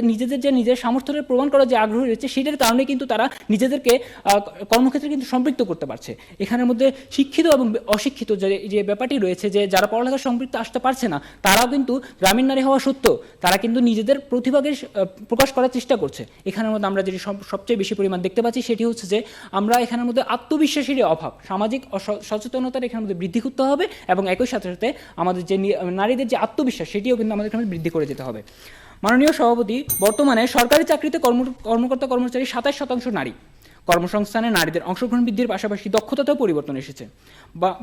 নিজেদের যে নিজের সামর্থ্যের প্রমাণ করার যে আগ্রহ রয়েছে সেটার কারণে কিন্তু তারা নিজেদেরকে কর্মক্ষেত্রে কিন্তু সম্পৃক্ত করতে পারছে। এখানের মধ্যে শিক্ষিত এবং অশিক্ষিত যে ব্যাপারটি রয়েছে, যে যারা পড়ালেখার সম্পৃক্ত আসতে পারছে না তারাও কিন্তু গ্রামীণ নারী হওয়া সত্ত্বেও তারা কিন্তু নিজেদের প্রতিভাকে প্রকাশ করার চেষ্টা করছে। এখানের মধ্যে আমরা যেটি সবচেয়ে বেশি পরিমাণ দেখতে পাচ্ছি সেটি হচ্ছে যে আমরা এখানের মধ্যে আত্মবিশ্বাসের অভাব, সামাজিক সচেতনতার এখানের মধ্যে বৃদ্ধি করতে হবে এবং একই সাথে সাথে আমাদের যে নারীদের যে আত্মবিশ্বাস সেটিও কিন্তু আমাদের এখানে বৃদ্ধি করে যেতে হবে। মাননীয় সভাপতি, বর্তমানে সরকারি চাকরিতে কর্মকর্তা কর্মচারী 27% নারী। কর্মসংস্থানে নারীদের অংশগ্রহণ বৃদ্ধির পাশাপাশি দক্ষতাতেও পরিবর্তন এসেছে।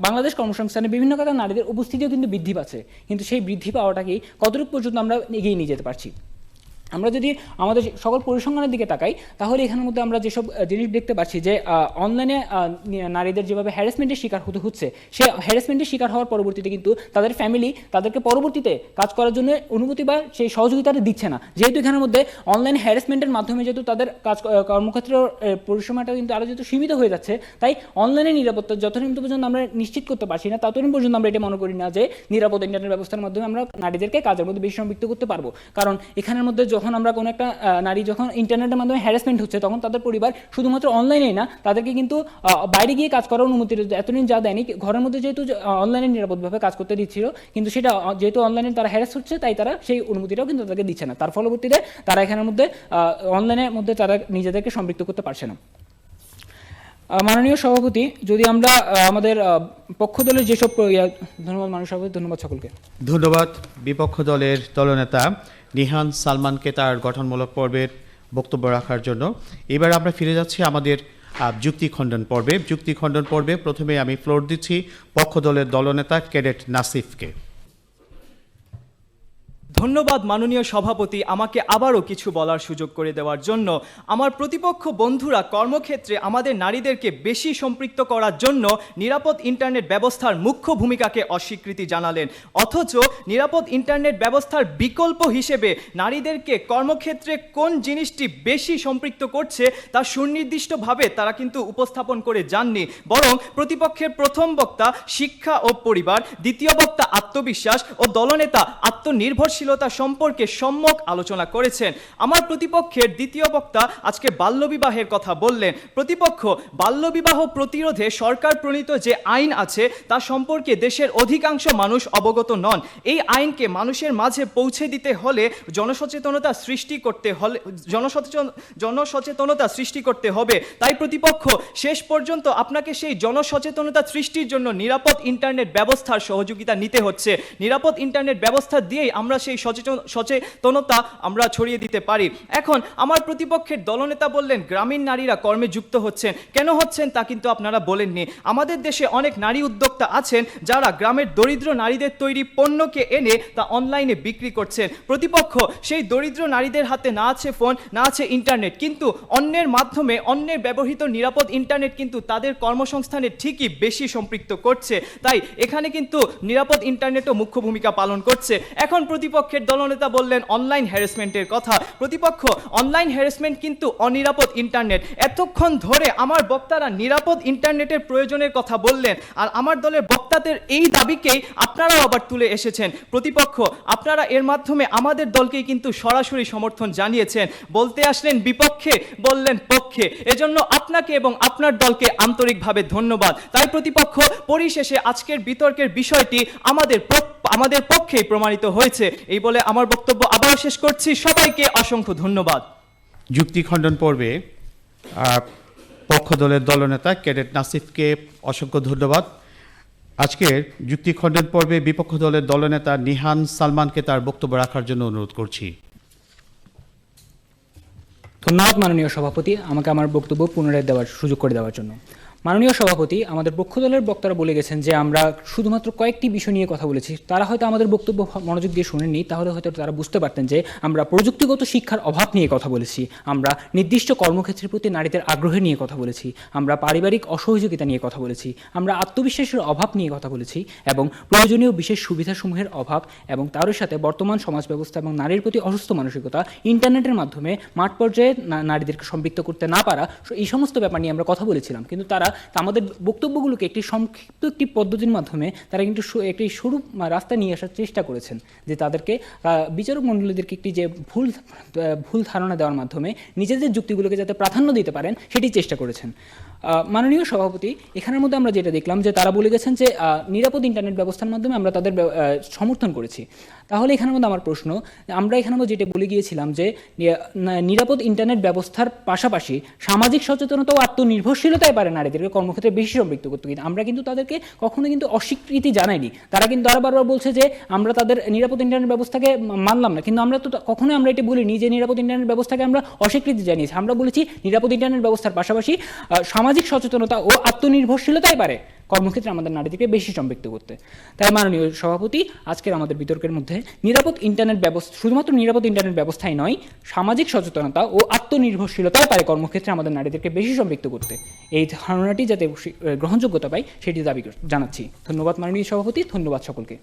বাংলাদেশ কর্মসংস্থানে বিভিন্ন কাতার নারীদের উপস্থিতিও কিন্তু বৃদ্ধি পাচ্ছে, কিন্তু সেই বৃদ্ধি পাওয়াটাকেই কতটুকু পর্যন্ত আমরা এগিয়ে নিয়ে যেতে পারছি। আমরা যদি আমাদের সকল পরিসংখ্যানের দিকে তাকাই তাহলে এখানের মধ্যে আমরা যেসব জিনিস দেখতে পাচ্ছি যে অনলাইনে নারীদের যেভাবে হ্যারাসমেন্টের শিকার হতে হচ্ছে, সে হ্যারাসমেন্টের শিকার হওয়ার পরবর্তীতে কিন্তু তাদের ফ্যামিলি তাদেরকে পরবর্তীতে কাজ করার জন্য অনুমতি বা সেই সহযোগিতাটা দিচ্ছে না, যেহেতু এখানের মধ্যে অনলাইন হ্যারাসমেন্টের মাধ্যমে যেহেতু তাদের কাজ কর্মক্ষেত্রের পরিসীমাটা কিন্তু আরও যেহেতু সীমিত হয়ে যাচ্ছে, তাই অনলাইনে নিরাপত্তা যতদিন পর্যন্ত আমরা নিশ্চিত করতে পারছি না ততদিন পর্যন্ত আমরা এটা মনে করি না যে নিরাপদ ইন্টারনেট ব্যবস্থার মাধ্যমে আমরা নারীদেরকে কাজের মধ্যে বেশি সম্পৃক্ত করতে পারবো। কারণ এখানের মধ্যে যখন আমরা কোনো একটা নারী যখন ইন্টারনেটের মাধ্যমে হ্যারাসমেন্ট হচ্ছে তখন তাদের পরিবার শুধুমাত্র অনলাইনেই না, তাদেরকে কিন্তু বাইরে গিয়ে কাজ করার অনুমতি এতদিন যা দেয়নি, ঘরের মধ্যে যেহেতু অনলাইনে নিরাপদভাবে কাজ করতে দিচ্ছিল, কিন্তু সেটা যেহেতু অনলাইনে তারা হ্যারাস হচ্ছে তাই তারা সেই অনুমতিটাও কিন্তু তাদেরকে দিচ্ছে না, তার ফলবর্তীতে তারা এখানের মধ্যে অনলাইনের মধ্যে তারা নিজেদেরকে সম্পৃক্ত করতে পারছে না। মাননীয় সভাপতি, যদি আমরা আমাদের পক্ষ দলের যেসব ধন্যবাদ মাননীয় সভাপতি, ধন্যবাদ সকলকে। ধন্যবাদ বিপক্ষ দলের দলনেতা নিহান সালমানকে তার গঠনমূলক পর্বের বক্তব্য রাখার জন্য। এবার আমরা ফিরে যাচ্ছি আমাদের যুক্তি খণ্ডন পর্বে। যুক্তি খণ্ডন পর্বে প্রথমে আমি ফ্লোর দিচ্ছি পক্ষ দলের দলনেতা ক্যাডেট নাসিফকে। ধন্যবাদ মাননীয় সভাপতি, আমাকে আবারও কিছু বলার সুযোগ করে দেওয়ার জন্য। আমার প্রতিপক্ষ বন্ধুরা কর্মক্ষেত্রে আমাদের নারীদেরকে বেশি সম্পৃক্ত করার জন্য নিরাপদ ইন্টারনেট ব্যবস্থার মুখ্য ভূমিকাকে অস্বীকৃতি জানালেন, অথচ নিরাপদ ইন্টারনেট ব্যবস্থার বিকল্প হিসেবে নারীদেরকে কর্মক্ষেত্রে কোন জিনিসটি বেশি সম্পৃক্ত করছে তা সুনির্দিষ্টভাবে তারা কিন্তু উপস্থাপন করে যাননি, বরং প্রতিপক্ষের প্রথম বক্তা শিক্ষা ও পরিবার, দ্বিতীয় বক্তা আত্মবিশ্বাস ও দলনেতা আত্মনির্ভরশীলতা সম্পর্কে সম্যক আলোচনা করেছেন। আমার প্রতিপক্ষের দ্বিতীয় বক্তা আজকে বাল্যবিবাহের কথা বললেন। প্রতিপক্ষ বাল্যবিবাহ প্রতিরোধে সরকার প্রণীত যে আইন আছে তা সম্পর্কে দেশের অধিকাংশ মানুষ অবগত নন। এই আইনকে মানুষের মাঝে পৌঁছে দিতে হলে জনসচেতনতা সৃষ্টি করতে হবে। তাই প্রতিপক্ষ শেষ পর্যন্ত আপনাকে সেই জনসচেতনতা সৃষ্টির জন্য নিরাপদ ইন্টারনেট ব্যবস্থার সহযোগিতা নিতে হচ্ছে। নিরাপদ ইন্টারনেট ব্যবস্থা দিয়েই আমরা সেই সচেতনতা আমরা ছড়িয়ে দিতে পারি। এখন আমার প্রতিপক্ষের দলনেতা বললেন গ্রামীণ নারীরা কর্মে যুক্ত হচ্ছেন, কেন হচ্ছেন তা কিন্তু আপনারা বলেননি। আমাদের দেশে অনেক নারী উদ্যোক্তা আছেন যারা গ্রামের দরিদ্র নারীদের তৈরি পণ্যকে এনে তা অনলাইনে বিক্রি করছেন। প্রতিপক্ষ সেই দরিদ্র নারীদের হাতে না আছে ফোন, না আছে ইন্টারনেট, কিন্তু অন্যের মাধ্যমে অন্যের ব্যবহৃত নিরাপদ ইন্টারনেট কিন্তু তাদের কর্মসংস্থানে ঠিকই বেশি সম্পৃক্ত করছে। তাই এখানে কিন্তু নিরাপদ ইন্টারনেটও মুখ্য ভূমিকা পালন করছে। এখন প্রতিপক্ষের দলনেতা বললেন অনলাইন হ্যারাসমেন্টের কথা। প্রতিপক্ষ অনলাইন হ্যারাসমেন্ট কিন্তু অনিরাপদ ইন্টারনেট। এতক্ষণ ধরে আমার বক্তারা নিরাপদ ইন্টারনেটের প্রয়োজনের কথা বললেন, আর আমার দলের বক্তাদের এই দাবিকেই আপনারাও আবার তুলে এসেছেন। প্রতিপক্ষ আপনারা এর মাধ্যমে আমাদের দলকেই কিন্তু সরাসরি সমর্থন জানিয়েছেন। বলতে আসলেন বিপক্ষে, বললেন পক্ষে, এজন্য আপনাকে এবং আপনার দলকে আন্তরিকভাবে ধন্যবাদ। তাই প্রতিপক্ষ পরিশেষে আজকের বিতর্কের বিষয়টি আমাদের পক্ষেই প্রমাণিত হয়েছে। এই বলে আমার বক্তব্য আবার শেষ করছি। সবাইকে অসংখ্য ধন্যবাদ। যুক্তি খণ্ডন পর্বে পক্ষ দলের দলনেতা ক্যাডেট নাসিফকে অসংখ্য ধন্যবাদ। আজকের যুক্তি খণ্ডন পর্বে বিপক্ষ দলের দলনেতা নিহান সালমানকে তার বক্তব্য রাখার জন্য অনুরোধ করছি। ধন্যবাদ মাননীয় সভাপতি, আমাকে আমার বক্তব্য পুনরায় দেওয়ার সুযোগ করে দেওয়ার জন্য। মাননীয় সভাপতি, আমাদের পক্ষ দলের বক্তারা বলে গেছেন যে আমরা শুধুমাত্র কয়েকটি বিষয় নিয়ে কথা বলেছি। তারা হয়তো আমাদের বক্তব্য মনোযোগ দিয়ে শুনেননি, তাহলে হয়তো তারা বুঝতে পারতেন যে আমরা প্রযুক্তিগত শিক্ষার অভাব নিয়ে কথা বলেছি, আমরা নির্দিষ্ট কর্মক্ষেত্রের প্রতি নারীদের আগ্রহ নিয়ে কথা বলেছি, আমরা পারিবারিক অসহযোগিতা নিয়ে কথা বলেছি, আমরা আত্মবিশ্বাসের অভাব নিয়ে কথা বলেছি এবং প্রয়োজনীয় বিশেষ সুবিধাসমূহের অভাব, এবং তার সাথে বর্তমান সমাজ ব্যবস্থা এবং নারীর প্রতি অসুস্থ মানসিকতা, ইন্টারনেটের মাধ্যমে মাঠ পর্যায়ে নারীদেরকে সম্পৃক্ত করতে না পারা, এই সমস্ত ব্যাপার নিয়ে আমরা কথা বলেছিলাম। কিন্তু তারা আমাদের বক্তব্যগুলোকে একটি সংক্ষিপ্ত একটি পদ্ধতির মাধ্যমে তারা কিন্তু একটি সরু রাস্তা নিয়ে আসার চেষ্টা করেছেন, যে তাদেরকে বিচারক মণ্ডলীদেরকে একটি যে ভুল ধারণা দেওয়ার মাধ্যমে নিজেদের যুক্তিগুলোকে যাতে প্রাধান্য দিতে পারেন সেটি চেষ্টা করেছেন। মাননীয় সভাপতি, এখানের মধ্যে আমরা যেটা দেখলাম যে তারা বলে গেছেন যে নিরাপদ ইন্টারনেট ব্যবস্থার মাধ্যমে আমরা তাদের সমর্থন করেছি। তাহলে এখানের মধ্যে আমার প্রশ্ন, আমরা এখানের মধ্যে যেটা বলে গিয়েছিলাম যে নিরাপদ ইন্টারনেট ব্যবস্থার পাশাপাশি সামাজিক সচেতনতা ও আত্মনির্ভরশীলতায় পারে নারীদেরকে কর্মক্ষেত্রে বেশি সম্পৃক্ত করতে, কিন্তু আমরা কিন্তু তাদেরকে কখনো কিন্তু অস্বীকৃতি জানাইনি। তারা কিন্তু আরো বারবার বলছে যে আমরা তাদের নিরাপদ ইন্টারনেট ব্যবস্থাকে মানলাম না, কিন্তু আমরা তো কখনোই আমরা এটা বলিনি যে নিরাপদ ইন্টারনেট ব্যবস্থাকে আমরা অস্বীকৃতি জানিয়েছি। আমরা বলেছি নিরাপদ ইন্টারনেট ব্যবস্থার পাশাপাশি সামাজিক সামাজিক সচেতনতা ও আত্মনির্ভরশীলতাই পারে কর্মক্ষেত্রে আমাদের নারীদেরকে বেশি সম্পৃক্ত করতে। তাই মাননীয় সভাপতি আজকের আমাদের বিতর্কের মধ্যে নিরাপদ ইন্টারনেট ব্যবস্থা, শুধুমাত্র নিরাপদ ইন্টারনেট ব্যবস্থাই নয়, সামাজিক সচেতনতা ও আত্মনির্ভরশীলতাই পারে কর্মক্ষেত্রে আমাদের নারীদেরকে বেশি সম্পৃক্ত করতে। এই ধারণাটি যাতে গ্রহণযোগ্যতা পায় সেটি দাবি জানাচ্ছি। ধন্যবাদ মাননীয় সভাপতি, ধন্যবাদ সকলকে।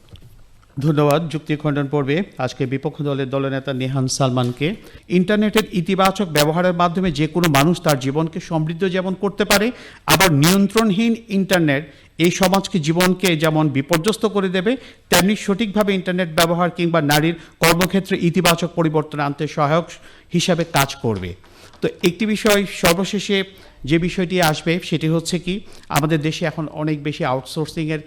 ধন্যবাদ যুক্তি খণ্ডন পর্বে আজকে বিপক্ষ দলের দলনেতা নেহান সালমানকে। ইন্টারনেটের ইতিবাচক ব্যবহারের মাধ্যমে যে কোনো মানুষ তার জীবনকে সমৃদ্ধ যেমন করতে পারে, আবার নিয়ন্ত্রণহীন ইন্টারনেট এই সমাজকে জীবনকে যেমন বিপর্যস্ত করে দেবে, তেমনি সঠিকভাবে ইন্টারনেট ব্যবহার কিংবা নারীর কর্মক্ষেত্রে ইতিবাচক পরিবর্তন আনতে সহায়ক হিসাবে কাজ করবে। তো একটি বিষয় সর্বশেষে যে বিষয়টি আসবে সেটি হচ্ছে কি, আমাদের দেশে এখন অনেক বেশি আউটসোর্সিংয়ের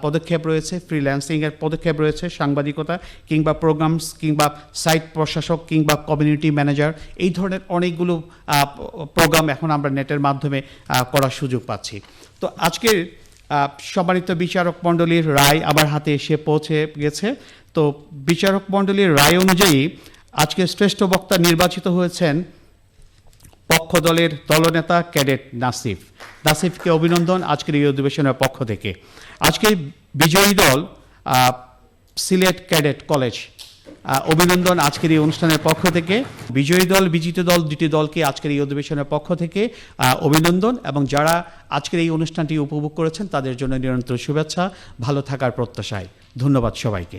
পদক্ষেপ রয়েছে, ফ্রিল্যান্সিংয়ের পদক্ষেপ রয়েছে, সাংবাদিকতা কিংবা প্রোগ্রামস কিংবা সাইট প্রশাসক কিংবা কমিউনিটি ম্যানেজার, এই ধরনের অনেকগুলো প্রোগ্রাম এখন আমরা নেটের মাধ্যমে করার সুযোগ পাচ্ছি। তো আজকের সম্মানিত বিচারক মণ্ডলীর রায় আমার হাতে এসে পৌঁছে গেছে। তো বিচারক মণ্ডলীর রায় অনুযায়ী আজকে শ্রেষ্ঠ বক্তা নির্বাচিত হয়েছেন পক্ষ দলের দলনেতা ক্যাডেট নাসিফকে অভিনন্দন আজকের এই অধিবেশনের পক্ষ থেকে। আজকের বিজয়ী দল সিলেট ক্যাডেট কলেজ, অভিনন্দন আজকের এই অনুষ্ঠানের পক্ষ থেকে। বিজয়ী দল বিজিত দল দুটি দলকে আজকের এই অধিবেশনের পক্ষ থেকে অভিনন্দন, এবং যারা আজকের এই অনুষ্ঠানটি উপভোগ করেছেন তাদের জন্য নিরন্তর শুভেচ্ছা, ভালো থাকার প্রত্যাশায়। ধন্যবাদ সবাইকে।